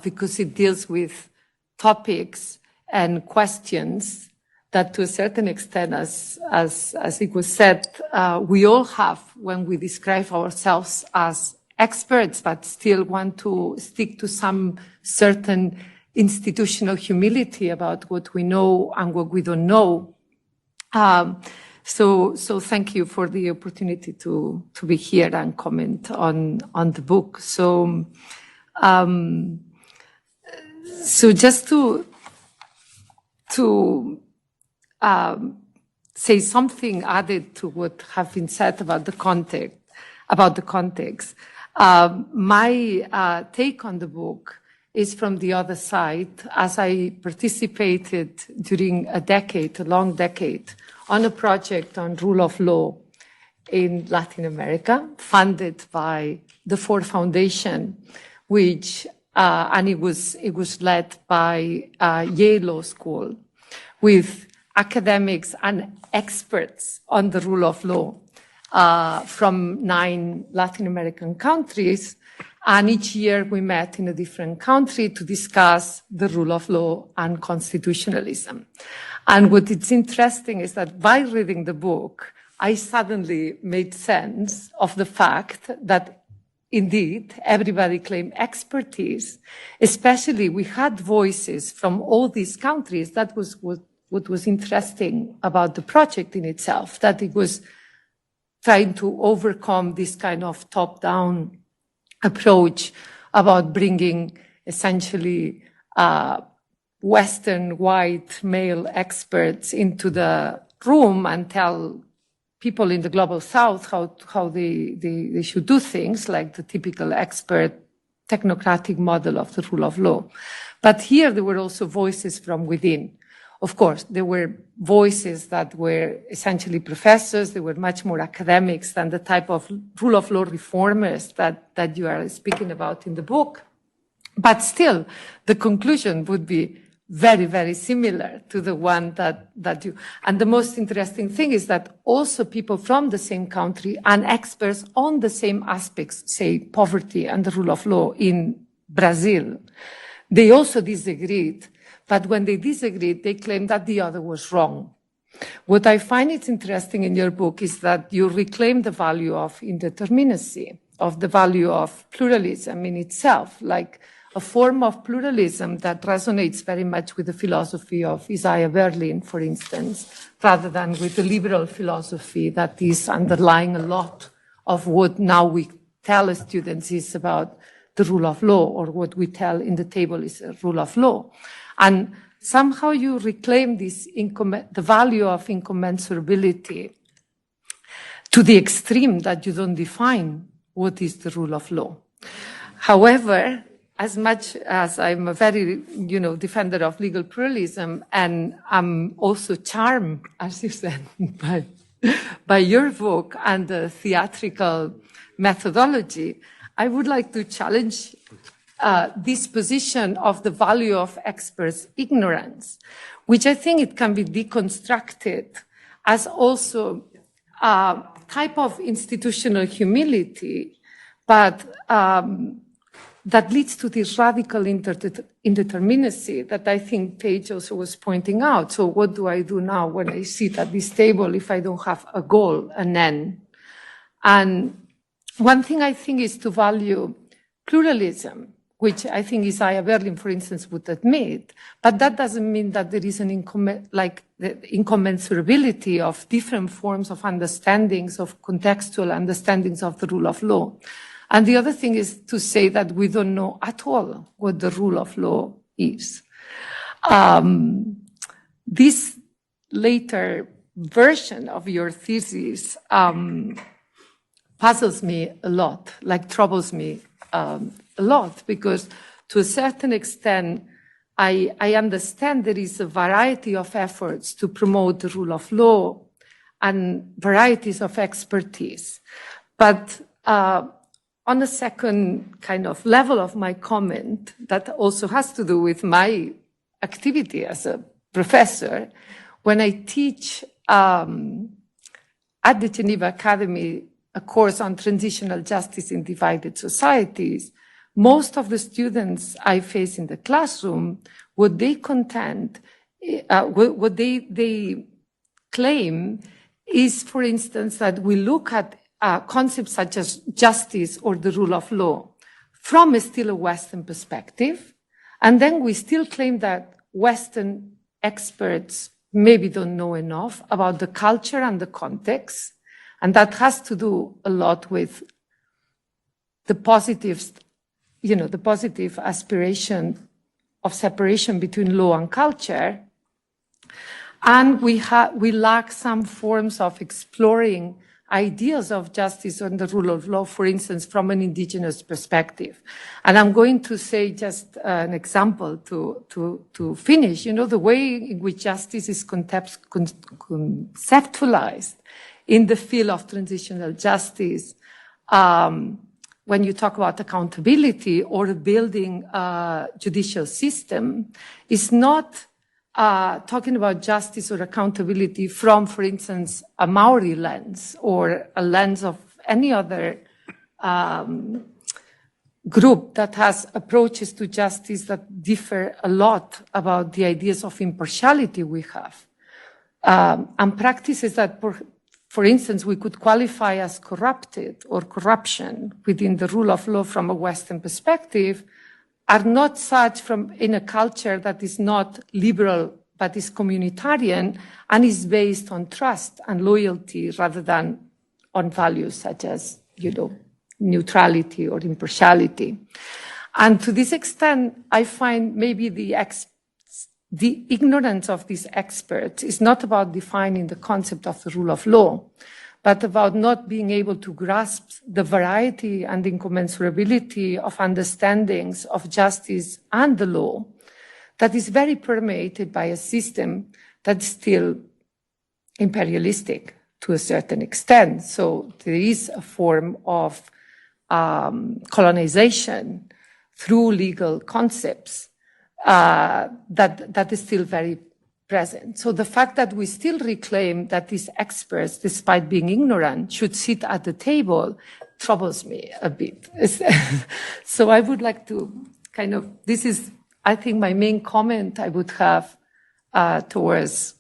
because it deals with topics and questions that, to a certain extent, as it was said, we all have when we describe ourselves as experts, but still want to stick to some certain institutional humility about what we know and what we don't know. So thank you for the opportunity to be here and comment on the book. So just to say something added to what have been said about the context. My take on the book is from the other side, as I participated during a long decade, on a project on rule of law in Latin America, funded by the Ford Foundation, which and it was led by Yale Law School, with academics and experts on the rule of law from 9 Latin American countries. And each year we met in a different country to discuss the rule of law and constitutionalism. And what is interesting is that by reading the book, I suddenly made sense of the fact that indeed everybody claimed expertise, especially we had voices from all these countries. That was what was interesting about the project in itself, that it was trying to overcome this kind of top-down approach about bringing essentially Western white male experts into the room and tell people in the global South how they should do things, like the typical expert technocratic model of the rule of law. But here there were also voices from within. Of course, there were voices that were essentially professors. They were much more academics than the type of rule of law reformers that you are speaking about in the book. But still, the conclusion would be very, very similar to the one that you... And the most interesting thing is that also people from the same country and experts on the same aspects, say poverty and the rule of law in Brazil, they also disagreed. But when they disagreed, they claimed that the other was wrong. What I find is interesting in your book is that you reclaim the value of indeterminacy, of the value of pluralism in itself, like a form of pluralism that resonates very much with the philosophy of Isaiah Berlin, for instance, rather than with the liberal philosophy that is underlying a lot of what now we tell students is about the rule of law, or what we tell in the table is a rule of law. And somehow you reclaim this the value of incommensurability to the extreme that you don't define what is the rule of law. However, as much as I'm a very, defender of legal pluralism, and I'm also charmed, as you said, by your book and the theatrical methodology, I would like to challenge this position of the value of experts' ignorance, which I think it can be deconstructed as also a type of institutional humility, but that leads to this radical indeterminacy that I think Paige also was pointing out. So what do I do now when I sit at this table if I don't have a goal, an end? And one thing I think is to value pluralism, which I think Isaiah Berlin, for instance, would admit, but that doesn't mean that there is an incommensurability of different forms of understandings, of contextual understandings of the rule of law. And the other thing is to say that we don't know at all what the rule of law is. This later version of your thesis puzzles me a lot, like troubles me a lot, because to a certain extent, I understand there is a variety of efforts to promote the rule of law and varieties of expertise. But on a second kind of level of my comment, that also has to do with my activity as a professor, when I teach at the Geneva Academy a course on transitional justice in divided societies, most of the students I face in the classroom, what they claim is, for instance, that we look at concepts such as justice or the rule of law from still a Western perspective, and then we still claim that Western experts maybe don't know enough about the culture and the context, and that has to do a lot with the positives, the positive aspiration of separation between law and culture. And we lack some forms of exploring ideas of justice and the rule of law, for instance, from an indigenous perspective. And I'm going to say just an example to finish. The way in which justice is conceptualized in the field of transitional justice, when you talk about accountability or building a judicial system, is not talking about justice or accountability from, for instance, a Maori lens or a lens of any other group that has approaches to justice that differ a lot about the ideas of impartiality we have. And practices that, for instance, we could qualify as corrupted or corruption within the rule of law from a Western perspective are not such in a culture that is not liberal, but is communitarian and is based on trust and loyalty rather than on values such as, neutrality or impartiality. And to this extent, I find maybe the ignorance of these experts is not about defining the concept of the rule of law, but about not being able to grasp the variety and incommensurability of understandings of justice and the law that is very permeated by a system that's still imperialistic to a certain extent. So there is a form of colonization through legal concepts that is still very present. So the fact that we still reclaim that these experts, despite being ignorant, should sit at the table troubles me a bit. So I would like to this is, I think, my main comment I would have towards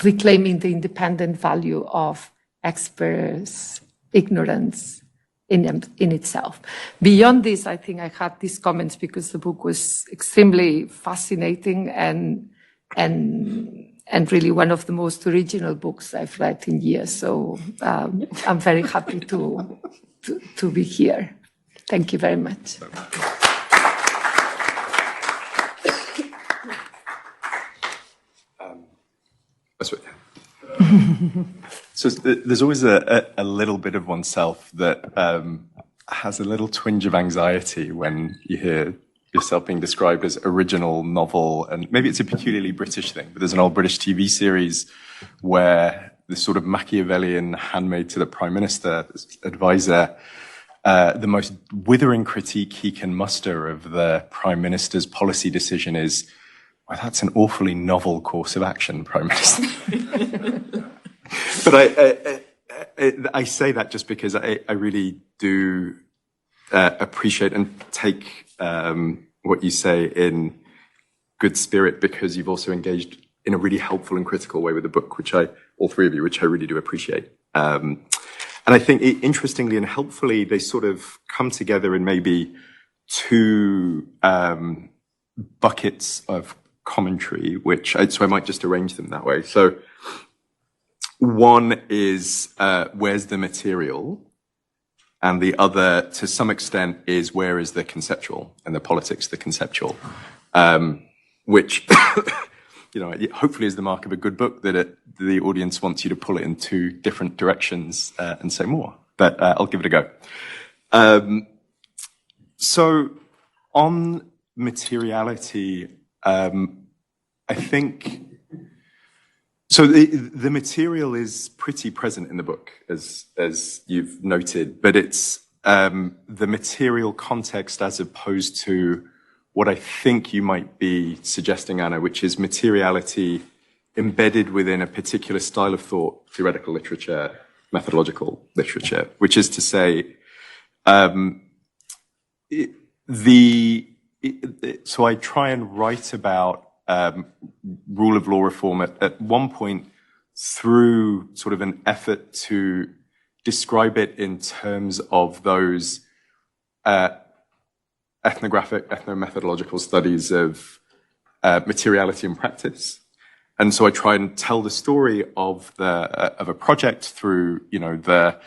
reclaiming the independent value of experts' ignorance in itself. Beyond this, I think I had these comments because the book was extremely fascinating and really one of the most original books I've read in years. So I'm very happy to be here. Thank you very much. So there's always a little bit of oneself that has a little twinge of anxiety when you hear yourself being described as original, novel, and maybe it's a peculiarly British thing, but there's an old British TV series where this sort of Machiavellian handmaid to the Prime Minister advisor, the most withering critique he can muster of the Prime Minister's policy decision is, well, that's an awfully novel course of action, Prime Minister. But I say that just because I really do appreciate and take what you say in good spirit, because you've also engaged in a really helpful and critical way with the book, all three of you, which I really do appreciate. And I think interestingly and helpfully, they sort of come together in maybe two buckets of commentary, so I might just arrange them that way. So one is where's the material, and the other, to some extent, is where is the conceptual and the politics of the conceptual, which hopefully is the mark of a good book that the audience wants you to pull it in two different directions and say more. But I'll give it a go. So on materiality, I think, so the material is pretty present in the book, as you've noted, but it's the material context as opposed to what I think you might be suggesting, Anna, which is materiality embedded within a particular style of thought, theoretical literature, methodological literature, which is to say, so I try and write about rule of law reform at one point through sort of an effort to describe it in terms of those ethnographic, ethnomethodological studies of materiality and practice. And so I try and tell the story of a project through, the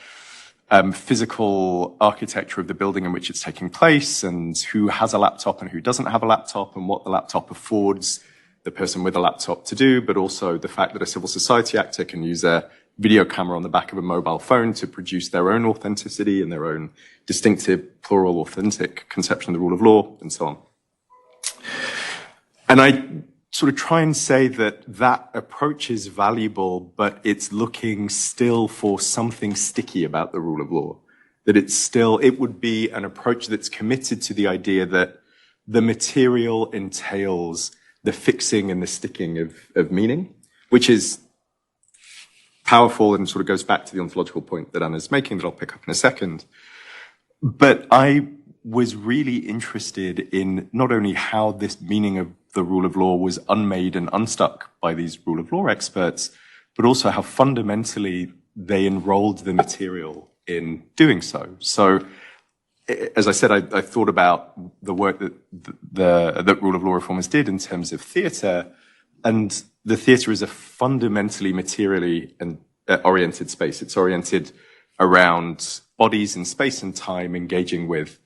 physical architecture of the building in which it's taking place, and who has a laptop and who doesn't have a laptop, and what the laptop affords the person with a laptop to do, but also the fact that a civil society actor can use a video camera on the back of a mobile phone to produce their own authenticity and their own distinctive, plural, authentic conception of the rule of law, and so on. And I sort of try and say that approach is valuable, but it's looking still for something sticky about the rule of law. That it would be an approach that's committed to the idea that the material entails the fixing and the sticking of meaning, which is powerful and sort of goes back to the ontological point that Anna's making that I'll pick up in a second. But I was really interested in not only how this meaning of the rule of law was unmade and unstuck by these rule of law experts, but also how fundamentally they enrolled the material in doing so. So, as I said, I thought about the work that rule of law reformers did in terms of theatre, and the theatre is a fundamentally materially oriented space. It's oriented around bodies in space and time engaging with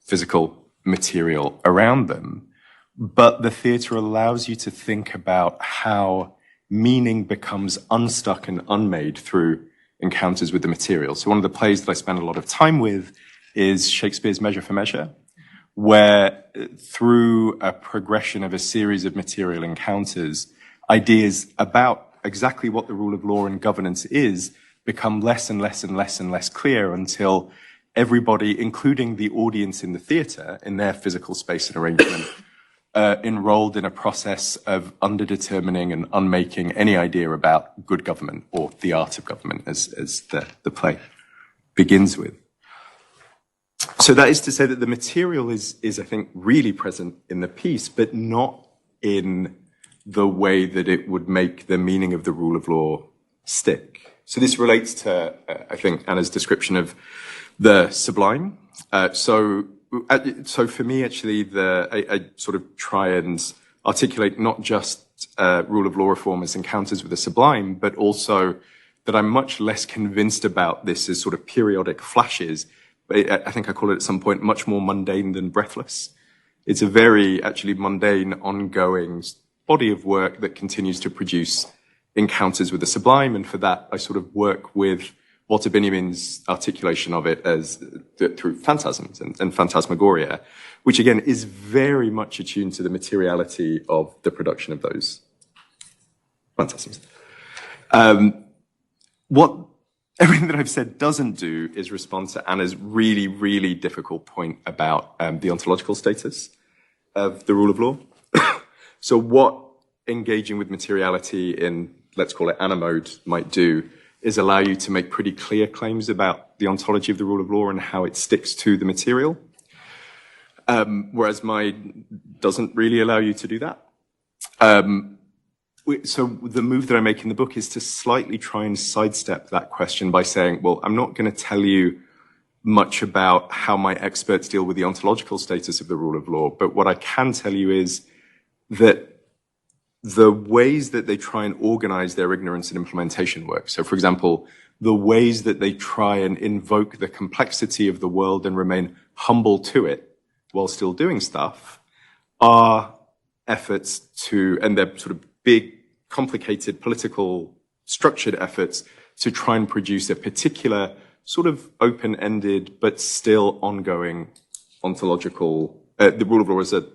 physical material around them. But the theatre allows you to think about how meaning becomes unstuck and unmade through encounters with the material. So one of the plays that I spend a lot of time with is Shakespeare's Measure for Measure, where through a progression of a series of material encounters, ideas about exactly what the rule of law and governance is become less and less and less and less clear until everybody, including the audience in the theatre, in their physical space and arrangement, enrolled in a process of underdetermining and unmaking any idea about good government or the art of government, as the play begins with. So that is to say that the material is, I think, really present in the piece, but not in the way that it would make the meaning of the rule of law stick. So this relates to, I think, Anna's description of the sublime. So for me, actually, I sort of try and articulate not just rule of law reform as encounters with the sublime, but also that I'm much less convinced about this as sort of periodic flashes. I think I call it at some point much more mundane than breathless. It's a very actually mundane, ongoing body of work that continues to produce encounters with the sublime. And for that, I sort of work with Walter Benjamin's articulation of it as through phantasms and phantasmagoria, which again is very much attuned to the materiality of the production of those phantasms. What everything that I've said doesn't do is respond to Anna's really, really difficult point about the ontological status of the rule of law. So what engaging with materiality in, let's call it Anna mode, might do is allow you to make pretty clear claims about the ontology of the rule of law and how it sticks to the material. Whereas mine doesn't really allow you to do that. So the move that I make in the book is to slightly try and sidestep that question by saying, well, I'm not going to tell you much about how my experts deal with the ontological status of the rule of law, but what I can tell you is that the ways that they try and organize their ignorance and implementation work. So, for example, the ways that they try and invoke the complexity of the world and remain humble to it while still doing stuff are efforts to, and they're sort of big, complicated, political, structured efforts to try and produce a particular sort of open-ended but still ongoing ontological, the rule of law is a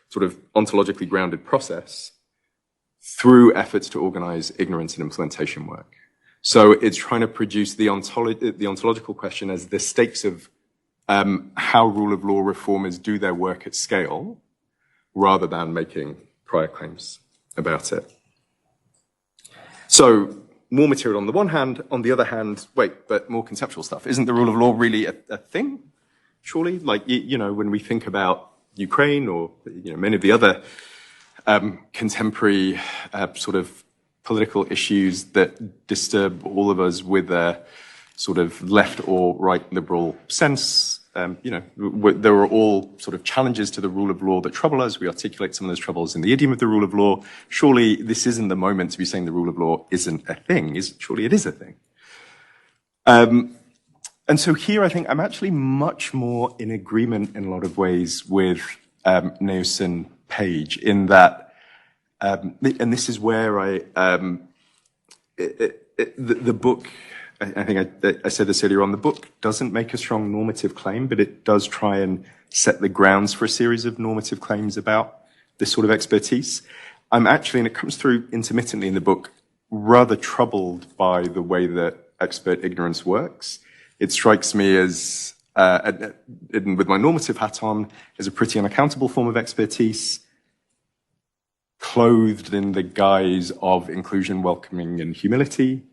sort of ontologically grounded process through efforts to organize ignorance and implementation work. So it's trying to produce the ontological question as the stakes of how rule of law reformers do their work at scale, rather than making prior claims about it. So more material on the one hand, on the other hand, wait, but more conceptual stuff. Isn't the rule of law really a thing? Surely, like, you know, when we think about Ukraine or, you know, many of the other contemporary sort of political issues that disturb all of us with a sort of left or right liberal sense, you know, there are all sort of challenges to the rule of law that trouble us. We articulate some of those troubles in the idiom of the rule of law. Surely this isn't the moment to be saying the rule of law isn't a thing. Surely it is a thing. And so here I think I'm actually much more in agreement in a lot of ways with Neosin Page in that, and this is where the book, I think I said this earlier on, the book doesn't make a strong normative claim, but it does try and set the grounds for a series of normative claims about this sort of expertise. I'm actually, and it comes through intermittently in the book, rather troubled by the way that expert ignorance works. It strikes me as, with my normative hat on, as a pretty unaccountable form of expertise, clothed in the guise of inclusion, welcoming, and humility.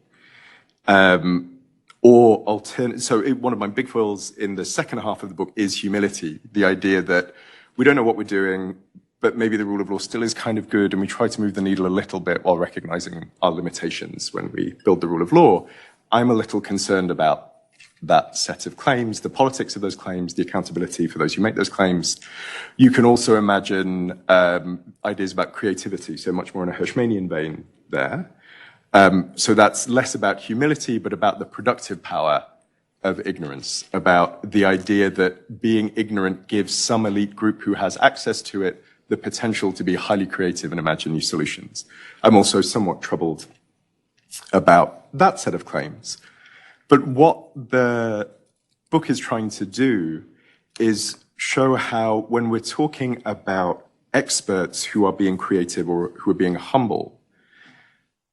Or alternate. So one of my big foils in the second half of the book is humility, the idea that we don't know what we're doing, but maybe the rule of law still is kind of good, and we try to move the needle a little bit while recognizing our limitations when we build the rule of law. I'm a little concerned about that set of claims, the politics of those claims, the accountability for those who make those claims. You can also imagine ideas about creativity, so much more in a Hirschmanian vein there. So that's less about humility, but about the productive power of ignorance, about the idea that being ignorant gives some elite group who has access to it the potential to be highly creative and imagine new solutions. I'm also somewhat troubled about that set of claims. But what the book is trying to do is show how when we're talking about experts who are being creative or who are being humble,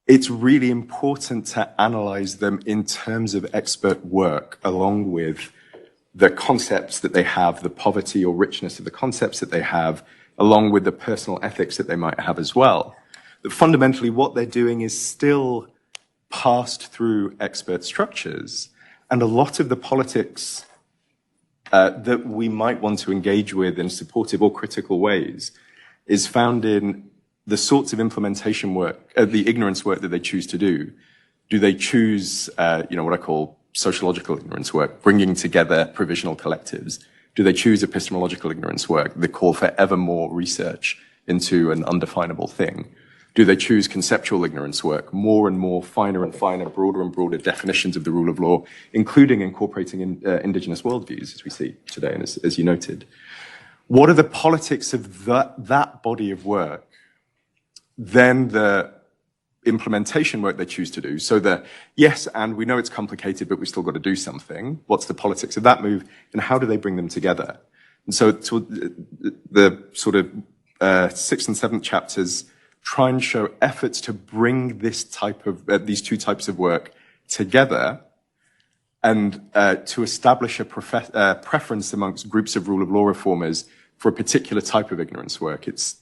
it's really important to analyze them in terms of expert work, along with the concepts that they have, the poverty or richness of the concepts that they have, along with the personal ethics that they might have as well. That fundamentally what they're doing is still passed through expert structures, and a lot of the politics that we might want to engage with in supportive or critical ways is found in the sorts of implementation work, the ignorance work that they choose to do. Do they choose, what I call sociological ignorance work, bringing together provisional collectives? Do they choose epistemological ignorance work, the call for ever more research into an undefinable thing? Do they choose conceptual ignorance work, more and more finer and finer, broader and broader definitions of the rule of law, including incorporating indigenous worldviews, as we see today, and as you noted? What are the politics of that body of work? Then the implementation work they choose to do. So yes, and we know it's complicated, but we still got to do something. What's the politics of that move, and how do they bring them together? And so the sort of 6th and 7th chapters try and show efforts to bring this type of these two types of work together, and to establish a preference amongst groups of rule of law reformers for a particular type of ignorance work. It's,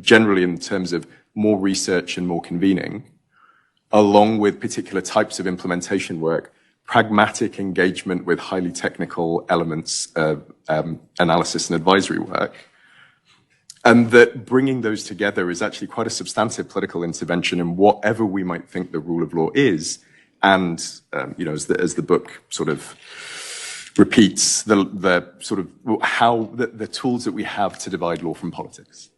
generally in terms of more research and more convening, along with particular types of implementation work, pragmatic engagement with highly technical elements of analysis and advisory work. And that bringing those together is actually quite a substantive political intervention in whatever we might think the rule of law is. And, as the book sort of repeats, the sort of how the tools that we have to divide law from politics.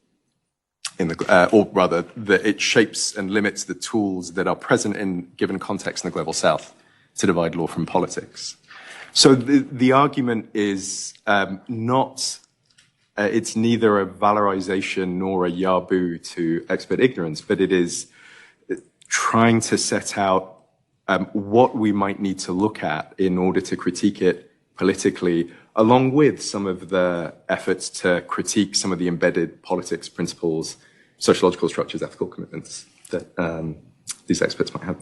Or rather, it shapes and limits the tools that are present in given context in the global south to divide law from politics. So the argument is not it's neither a valorization nor a yaboo to expert ignorance, but it is trying to set out what we might need to look at in order to critique it politically, along with some of the efforts to critique some of the embedded politics, principles, sociological structures, ethical commitments that these experts might have.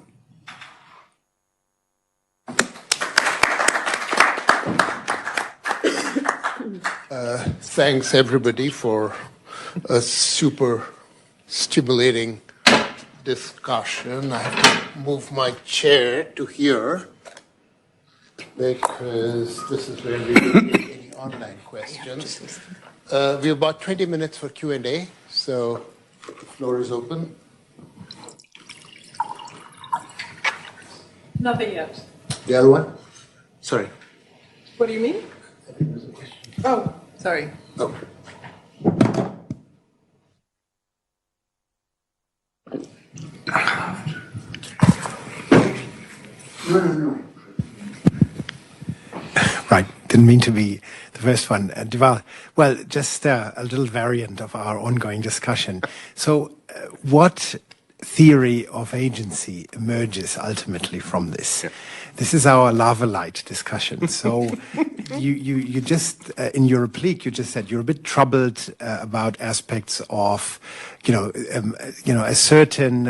Thanks everybody for a super stimulating discussion. I have to move my chair to here because this is where we will take any online questions. We have about 20 minutes for Q&A, so the floor is open. Nothing yet. The other one? Sorry. What do you mean? I think there's a question. Oh, sorry. Oh. No. Right, didn't mean to be the first one. Deval, well, just a little variant of our ongoing discussion. So what theory of agency emerges ultimately from this? Yeah. This is our lava light discussion. So you just, in your replique, you just said you're a bit troubled about aspects of, a certain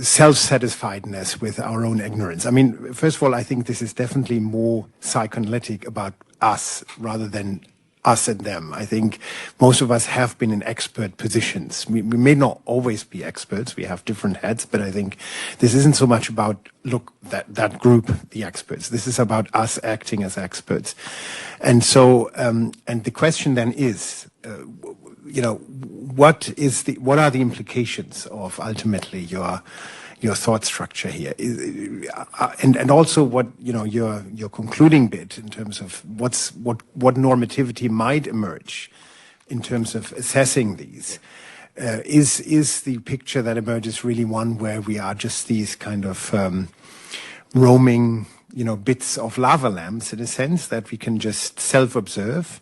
self-satisfiedness with our own ignorance. I mean, first of all, I think this is definitely more psychoanalytic about us rather than us and them. I think most of us have been in expert positions. We may not always be experts. We have different heads, but I think this isn't so much about, look, that group, the experts. This is about us acting as experts. And so, and the question then is, what are the implications of ultimately your thought structure here, and also what your concluding bit in terms of what normativity might emerge in terms of assessing these. Is the picture that emerges really one where we are just these kind of roaming bits of lava lamps in a sense that we can just self-observe,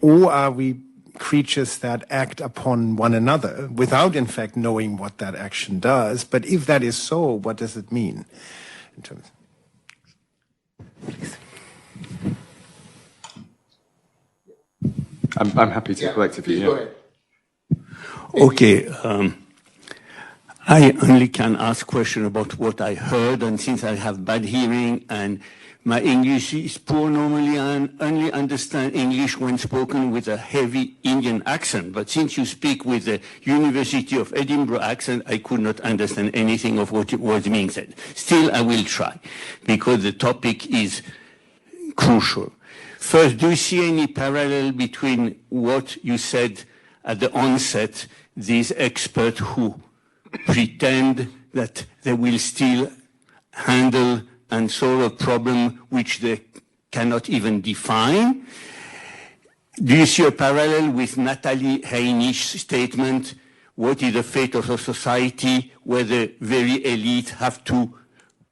or are we creatures that act upon one another without in fact knowing what that action does? But if that is so, what does it mean in terms I'm happy to collectively. Go ahead. Okay. I only can ask question about what I heard, and since I have bad hearing and my English is poor normally, and only understand English when spoken with a heavy Indian accent. But since you speak with the University of Edinburgh accent, I could not understand anything of what was being said. Still, I will try, because the topic is crucial. First, do you see any parallel between what you said at the onset, these experts who pretend that they will still handle and solve a problem which they cannot even define? Do you see a parallel with Natalie Heinisch's statement, what is the fate of a society where the very elite have to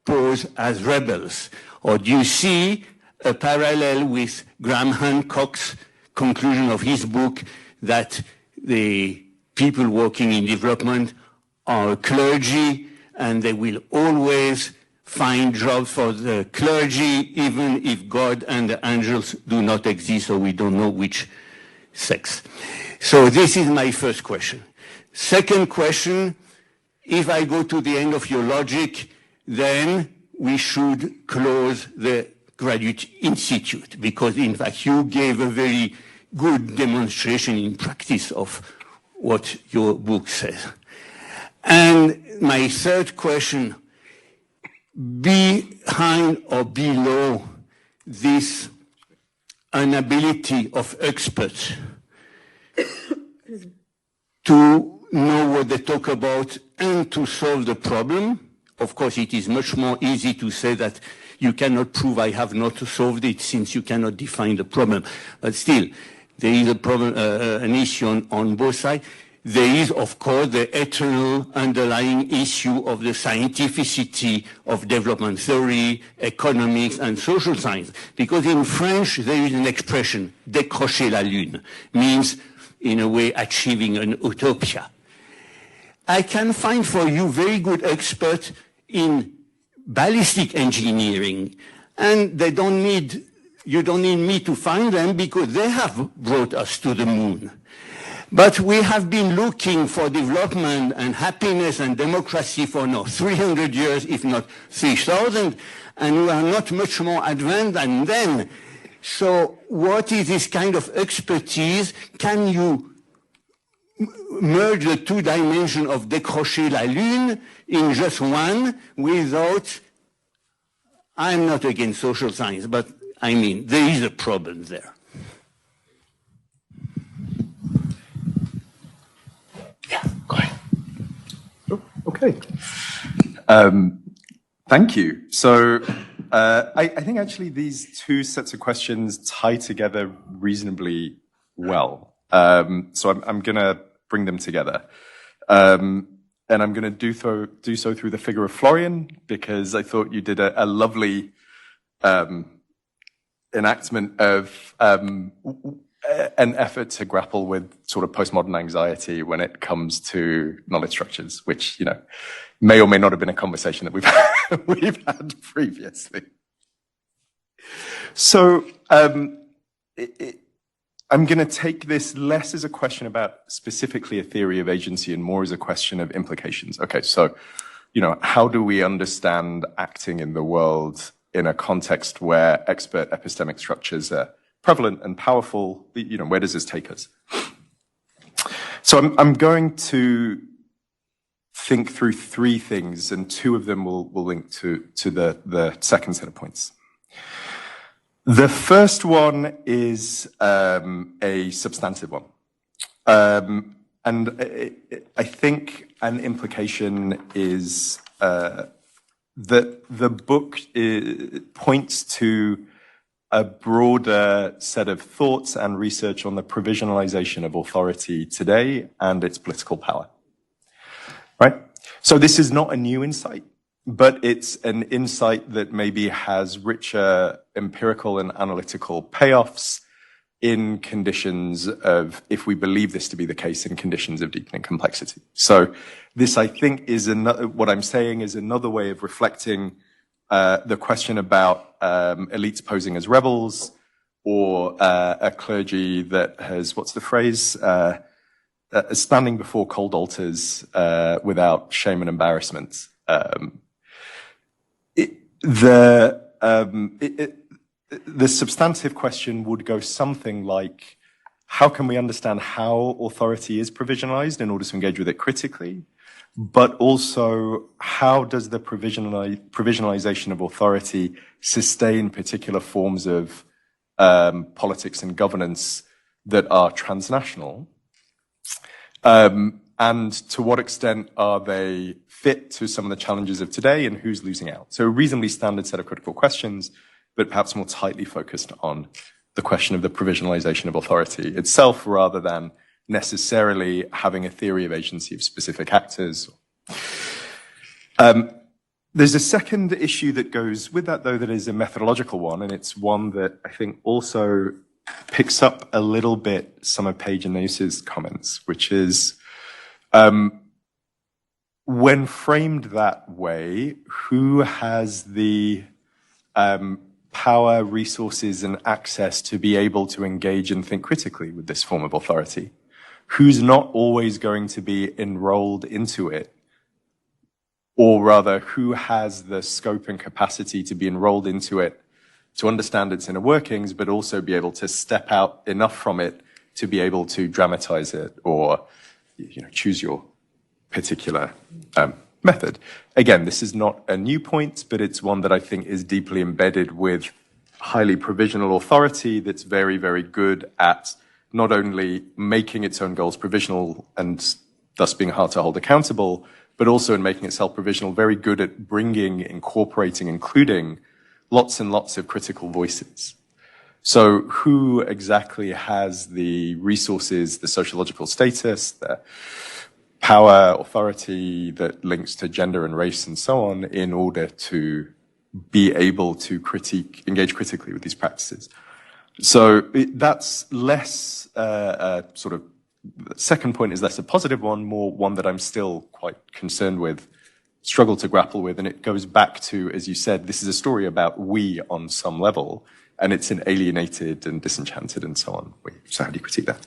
pose as rebels? Or do you see a parallel with Graham Hancock's conclusion of his book that the people working in development are clergy and they will always find jobs for the clergy, even if God and the angels do not exist, or we don't know which sex. So this is my first question. Second question, if I go to the end of your logic, then we should close the Graduate Institute, because in fact you gave a very good demonstration in practice of what your book says. And my third question, behind or below this inability of experts to know what they talk about and to solve the problem. Of course, it is much more easy to say that you cannot prove I have not solved it since you cannot define the problem. But still, there is a problem, an issue on both sides. there is, of course, the eternal underlying issue of the scientificity of development theory, economics, and social science. Because in French, there is an expression, décrocher la lune, means, in a way, achieving an utopia. I can find for you very good experts in ballistic engineering, and you don't need me to find them because they have brought us to the moon. But we have been looking for development and happiness and democracy for now 300 years, if not 3,000, and we are not much more advanced than then. So what is this kind of expertise? Can you merge the two dimensions of décrocher la lune in just one without, I'm not against social science, but I mean, there is a problem there. Yeah, go ahead. Oh, okay. Thank you. So I think actually these two sets of questions tie together reasonably well. So I'm going to bring them together. And I'm going to do so through the figure of Florian, because I thought you did a lovely enactment of an effort to grapple with sort of postmodern anxiety when it comes to knowledge structures, which, you know, may or may not have been a conversation that we've had previously. So I'm going to take this less as a question about specifically a theory of agency and more as a question of implications. Okay, so, you know, how do we understand acting in the world in a context where expert epistemic structures are prevalent and powerful? You know, where does this take us? So I'm going to think through three things, and two of them will link to the second set of points. The first one is a substantive one. And I think an implication is that the book points to a broader set of thoughts and research on the provisionalization of authority today and its political power. Right? So this is not a new insight, but it's an insight that maybe has richer empirical and analytical payoffs in conditions of, if we believe this to be the case, in conditions of deepening complexity. So this, I think, is another, what I'm saying is another way of reflecting the question about elites posing as rebels, or a clergy that has, what's the phrase, standing before cold altars without shame and embarrassment. The substantive question would go something like, how can we understand how authority is provisionalized in order to engage with it critically? But also, how does the provisionalization of authority sustain particular forms of politics and governance that are transnational? And to what extent are they fit to some of the challenges of today, and who's losing out? So a reasonably standard set of critical questions, but perhaps more tightly focused on the question of the provisionalization of authority itself, rather than necessarily having a theory of agency of specific actors. There's a second issue that goes with that, though, that is a methodological one, and it's one that I think also picks up a little bit some of Paige and Naus's comments, which is, when framed that way, who has the power, resources, and access to be able to engage and think critically with this form of authority? Who's not always going to be enrolled into it? Or rather, who has the scope and capacity to be enrolled into it, to understand its inner workings, but also be able to step out enough from it to be able to dramatize it, or, you know, choose your particular method. Again, this is not a new point, but it's one that I think is deeply embedded with highly provisional authority that's very, very good at not only making its own goals provisional and thus being hard to hold accountable, but also in making itself provisional, very good at bringing, incorporating, including lots and lots of critical voices. So who exactly has the resources, the sociological status, the power, authority that links to gender and race and so on in order to be able to engage critically with these practices? So that's less sort of, the second point is less a positive one, more one that I'm still quite concerned with, struggle to grapple with. And it goes back to, as you said, this is a story about we on some level, and it's an alienated and disenchanted and so on. So how do you critique that?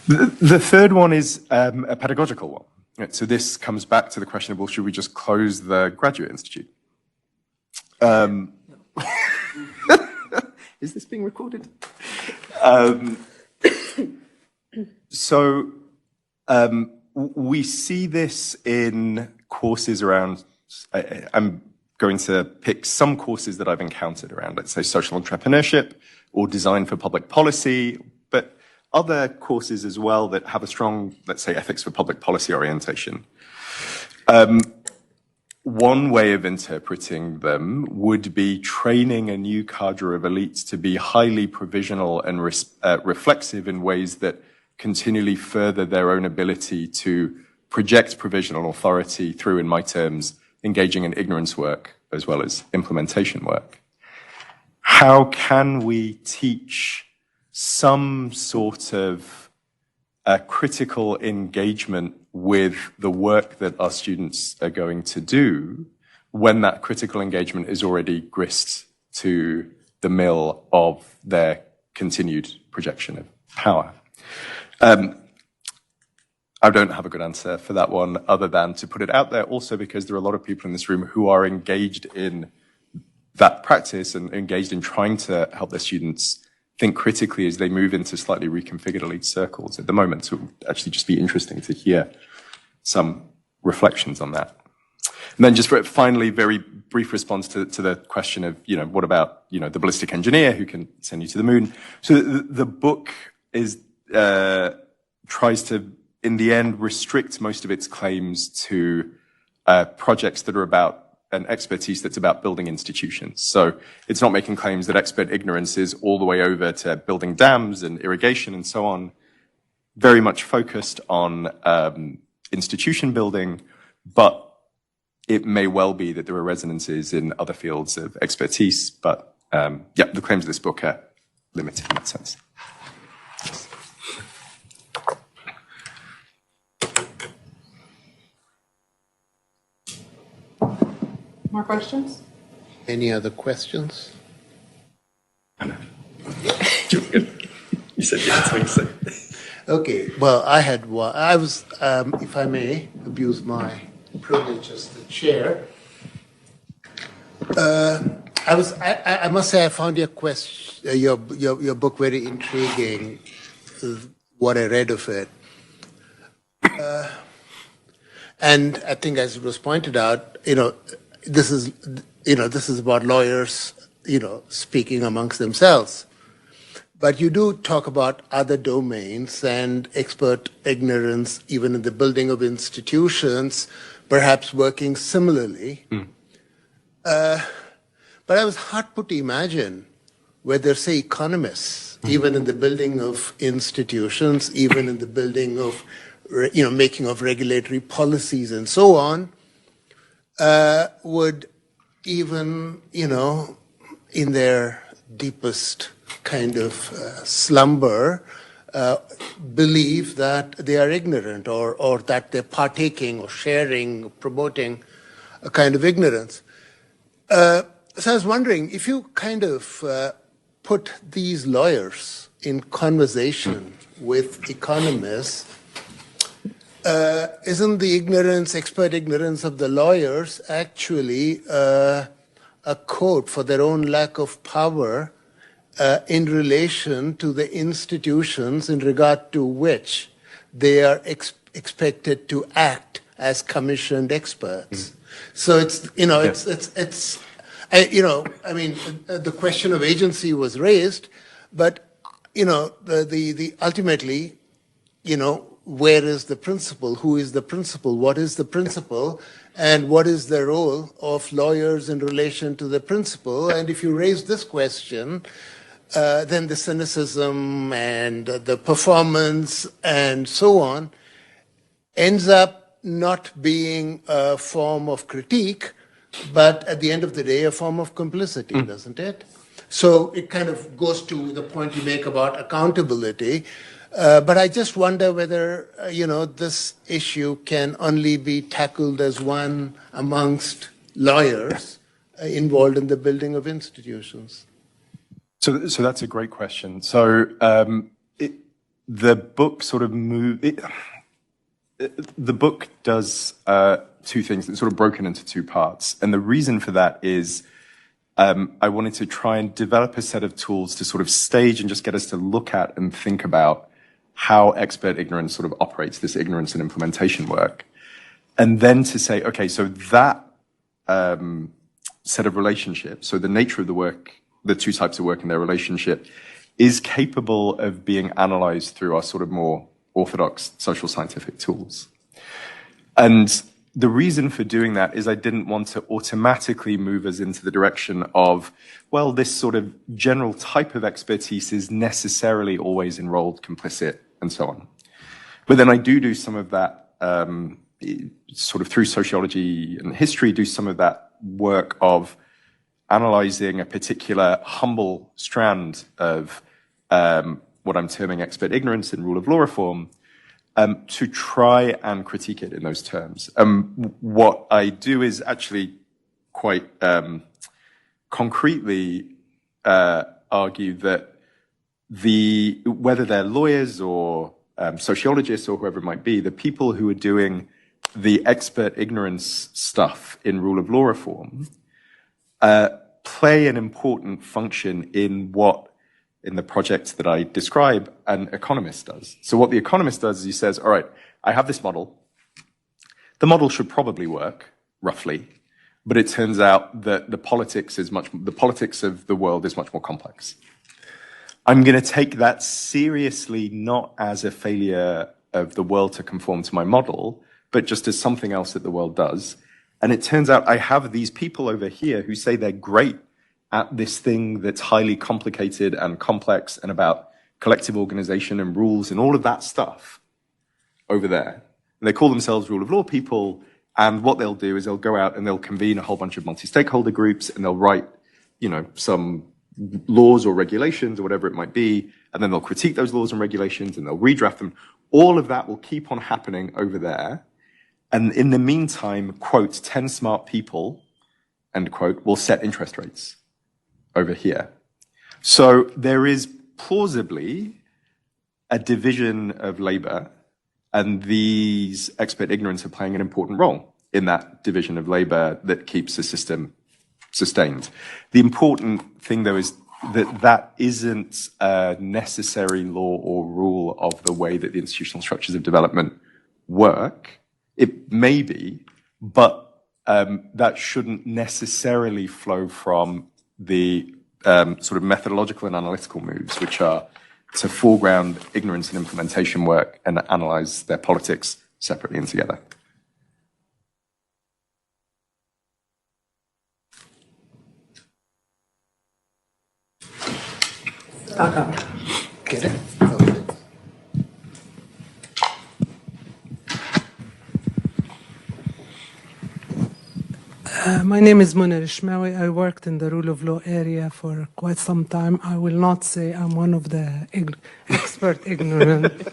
The third one is a pedagogical one. Right, so this comes back to the question of, well, should we just close the graduate institute? Is this being recorded? So we see this in courses around, I'm going to pick some courses that I've encountered around, let's say, social entrepreneurship or design for public policy, but other courses as well that have a strong, let's say, ethics for public policy orientation. One way of interpreting them would be training a new cadre of elites to be highly provisional and reflexive in ways that continually further their own ability to project provisional authority through, in my terms, engaging in ignorance work as well as implementation work. How can we teach some sort of critical engagement with the work that our students are going to do when that critical engagement is already grist to the mill of their continued projection of power? I don't have a good answer for that one other than to put it out there, also because there are a lot of people in this room who are engaged in that practice and engaged in trying to help their students think critically as they move into slightly reconfigured elite circles at the moment. So it would actually just be interesting to hear some reflections on that. And then just for finally, very brief response to the question of, what about, the ballistic engineer who can send you to the moon? So the book is, tries to, in the end, restrict most of its claims to projects that are about an expertise that's about building institutions. So it's not making claims that expert ignorance is all the way over to building dams and irrigation and so on. Very much focused on institution building, but it may well be that there are resonances in other fields of expertise. But the claims of this book are limited in that sense. More questions? Any other questions? You said yes, I think so. Okay, well, I had one. I was, if I may, abuse my privilege as the chair. I must say, I found your book very intriguing. What I read of it, and I think, as it was pointed out, this is about lawyers, speaking amongst themselves. But you do talk about other domains and expert ignorance, even in the building of institutions, perhaps working similarly. But I was hard put to imagine whether, say, economists, even in the building of institutions, even in the building of, making of regulatory policies and so on, would even, in their deepest kind of slumber, believe that they are ignorant or that they're partaking or sharing, promoting a kind of ignorance. So I was wondering, if you kind of put these lawyers in conversation with economists, isn't the expert ignorance of the lawyers actually a code for their own lack of power in relation to the institutions in regard to which they are expected to act as commissioned experts? So it's, the question of agency was raised, but, the ultimately, where is the principle? Who is the principle? What is the principle? And what is the role of lawyers in relation to the principle? And if you raise this question, then the cynicism and the performance and so on ends up not being a form of critique, but at the end of the day, a form of complicity, doesn't it? So it kind of goes to the point you make about accountability. But I just wonder whether, this issue can only be tackled as one amongst lawyers involved in the building of institutions. So that's a great question. So the book sort of the book does two things. It's sort of broken into two parts. And the reason for that is I wanted to try and develop a set of tools to sort of stage and just get us to look at and think about how expert ignorance sort of operates, this ignorance and implementation work. And then to say, okay, so that set of relationships, so the nature of the work, the two types of work and their relationship, is capable of being analyzed through our sort of more orthodox social scientific tools. And the reason for doing that is I didn't want to automatically move us into the direction of, well, this sort of general type of expertise is necessarily always enrolled, complicit, and so on. But then I do some of that sort of through sociology and history, do some of that work of analyzing a particular humble strand of what I'm terming expert ignorance in rule of law reform, to try and critique it in those terms. What I do is actually quite concretely argue that whether they're lawyers or sociologists or whoever it might be, the people who are doing the expert ignorance stuff in rule of law reform play an important function in the project that I describe, an economist does. So what the economist does is he says, all right, I have this model. The model should probably work, roughly, but it turns out that the politics of the world is much more complex. I'm going to take that seriously, not as a failure of the world to conform to my model, but just as something else that the world does. And it turns out I have these people over here who say they're great at this thing that's highly complicated and complex and about collective organization and rules and all of that stuff over there. And they call themselves rule of law people, and what they'll do is they'll go out and they'll convene a whole bunch of multi-stakeholder groups and they'll write, some laws or regulations or whatever it might be, and then they'll critique those laws and regulations and they'll redraft them. All of that will keep on happening over there. And in the meantime, quote, 10 smart people, end quote, will set interest rates over here. So there is plausibly a division of labor, and these expert ignorance are playing an important role in that division of labor that keeps the system sustained. The important thing, though, is that isn't a necessary law or rule of the way that the institutional structures of development work. It may be, but that shouldn't necessarily flow from the sort of methodological and analytical moves, which are to foreground ignorance and implementation work and analyze their politics separately and together. Get it? My name is Mona Rishmawi. I worked in the rule of law area for quite some time. I will not say I'm one of the expert ignorant,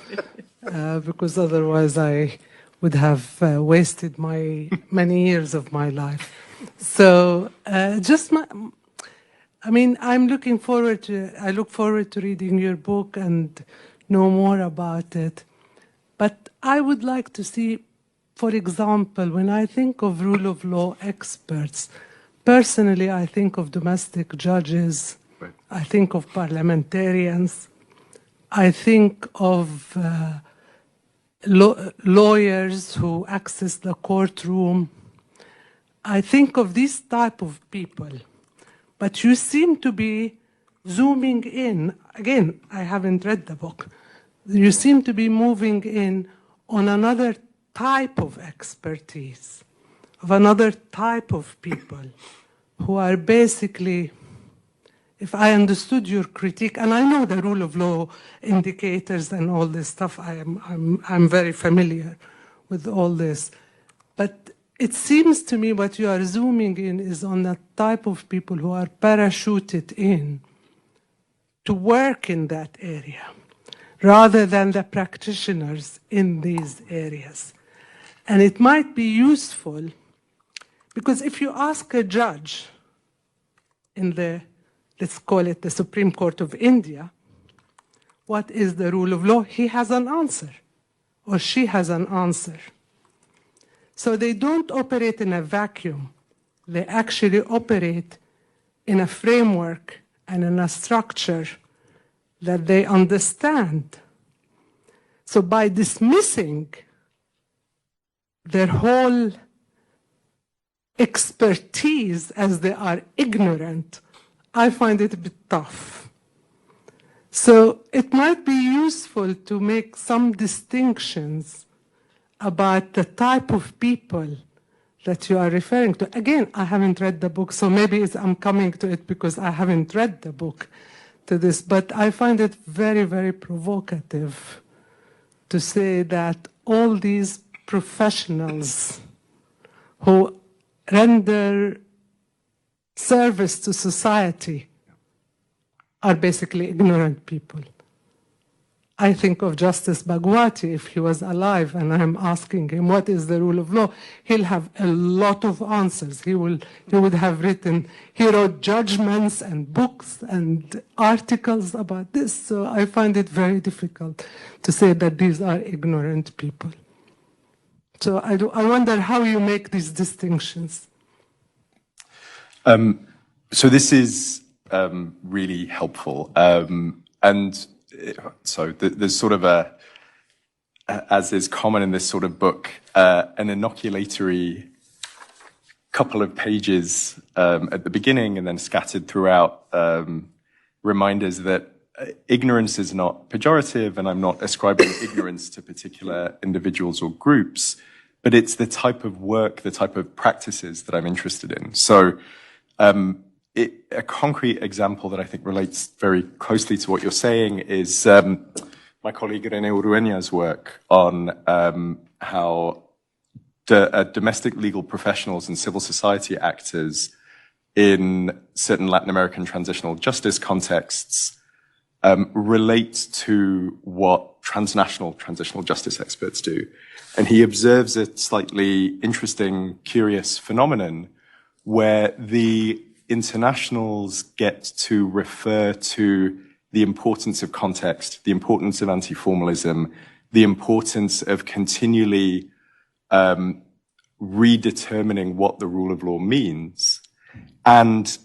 because otherwise I would have wasted many years of my life. So I look forward to reading your book and know more about it. But I would like to see, for example, when I think of rule of law experts, personally I think of domestic judges, right. I think of parliamentarians, I think of lawyers who access the courtroom. I think of these type of people. But you seem to be zooming in. Again, I haven't read the book. You seem to be moving in on another type of expertise, of another type of people who are basically if I understood your critique, and I know the rule of law indicators and all this stuff, I'm very familiar with all this. But it seems to me what you are zooming in is on the type of people who are parachuted in to work in that area, rather than the practitioners in these areas. And it might be useful, because if you ask a judge in the, let's call it the Supreme Court of India, what is the rule of law, he has an answer, or she has an answer. So they don't operate in a vacuum. They actually operate in a framework and in a structure that they understand. So by dismissing their whole expertise as they are ignorant, I find it a bit tough. So it might be useful to make some distinctions about the type of people that you are referring to. Again, I haven't read the book, so maybe I'm coming to it because I haven't read the book to this, but I find it very, very provocative to say that all these professionals who render service to society are basically ignorant people. I think of Justice Bhagwati, if he was alive, and I'm asking him what is the rule of law, he'll have a lot of answers. He would have written, he wrote judgments and books and articles about this. So I find it very difficult to say that these are ignorant people. So I wonder how you make these distinctions. So this is really helpful. And so there's sort of as is common in this sort of book, an inoculatory couple of pages at the beginning and then scattered throughout reminders that ignorance is not pejorative, and I'm not ascribing ignorance to particular individuals or groups, but it's the type of work, the type of practices that I'm interested in. So a concrete example that I think relates very closely to what you're saying is my colleague René Urueña's work on how domestic legal professionals and civil society actors in certain Latin American transitional justice contexts relate to what transnational transitional justice experts do. And he observes a slightly interesting, curious phenomenon where the internationals get to refer to the importance of context, the importance of anti-formalism, the importance of continually redetermining what the rule of law means. And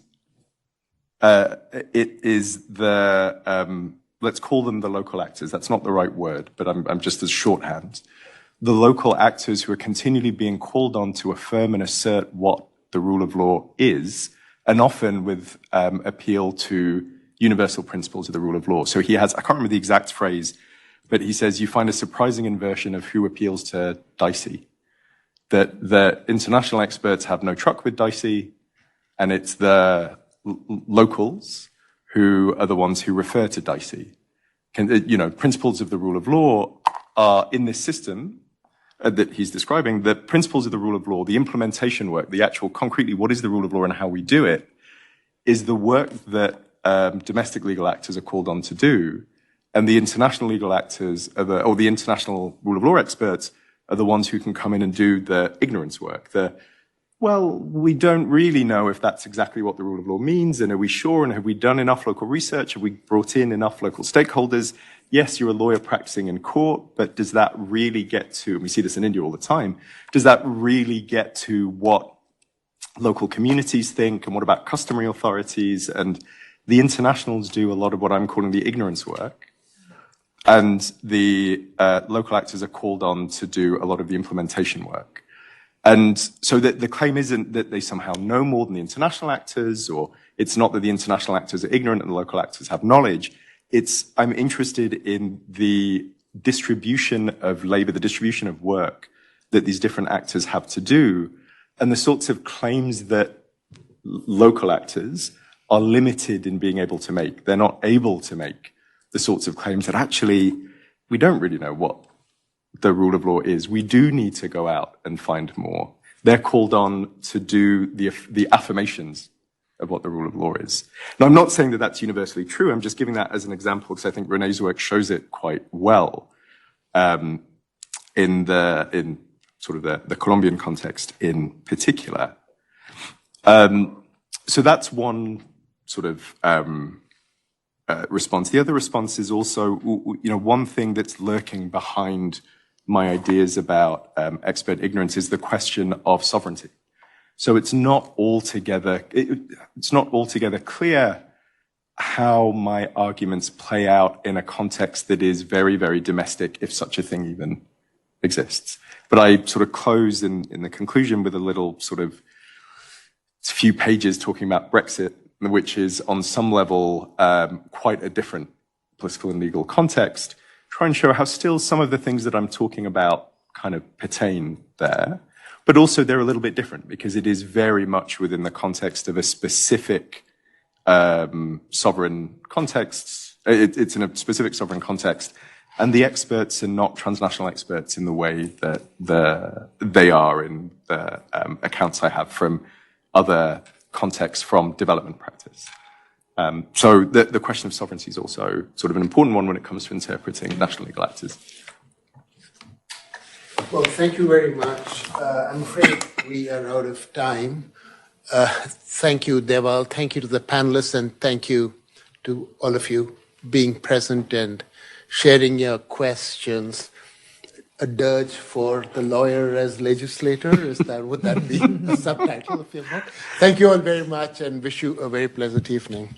it is the, let's call them the local actors. That's not the right word, but I'm just as shorthand. The local actors who are continually being called on to affirm and assert what the rule of law is, and often with appeal to universal principles of the rule of law. So he has, I can't remember the exact phrase, but he says, you find a surprising inversion of who appeals to Dicey. That the international experts have no truck with Dicey, and it's the locals who are the ones who refer to Dicey. Principles of the rule of law are in this system that he's describing, the principles of the rule of law, the implementation work, the actual concretely what is the rule of law and how we do it, is the work that domestic legal actors are called on to do. And the international legal actors, or the international rule of law experts, are the ones who can come in and do the ignorance work. We don't really know if that's exactly what the rule of law means, and are we sure, and have we done enough local research? Have we brought in enough local stakeholders? Yes, you're a lawyer practicing in court, but does that really get to, and we see this in India all the time, does that really get to what local communities think, and what about customary authorities? And the internationals do a lot of what I'm calling the ignorance work, and the local actors are called on to do a lot of the implementation work. And so the claim isn't that they somehow know more than the international actors, or it's not that the international actors are ignorant and the local actors have knowledge. It's, I'm interested in the distribution of labor, the distribution of work that these different actors have to do, and the sorts of claims that local actors are limited in being able to make. They're not able to make the sorts of claims that actually we don't really know what the rule of law is. We do need to go out and find more. They're called on to do the affirmations of what the rule of law is. Now, I'm not saying that that's universally true. I'm just giving that as an example because I think René's work shows it quite well in sort of the Colombian context in particular. So that's one sort of response. The other response is also, one thing that's lurking behind my ideas about expert ignorance is the question of sovereignty. So it's not altogether clear how my arguments play out in a context that is very, very domestic, if such a thing even exists. But I sort of close in the conclusion with a little sort of few pages talking about Brexit, which is on some level quite a different political and legal context, try and show how still some of the things that I'm talking about kind of pertain there. But also they're a little bit different because it is very much within the context of a specific sovereign context. It's in a specific sovereign context. And the experts are not transnational experts in the way that they are in the accounts I have from other contexts from development practice. So the question of sovereignty is also sort of an important one when it comes to interpreting national legal actors. Well, thank you very much. I'm afraid we are out of time. Thank you, Deval. Thank you to the panelists, and thank you to all of you being present and sharing your questions. A dirge for the lawyer as legislator, would that be a subtitle of your book? Thank you all very much and wish you a very pleasant evening.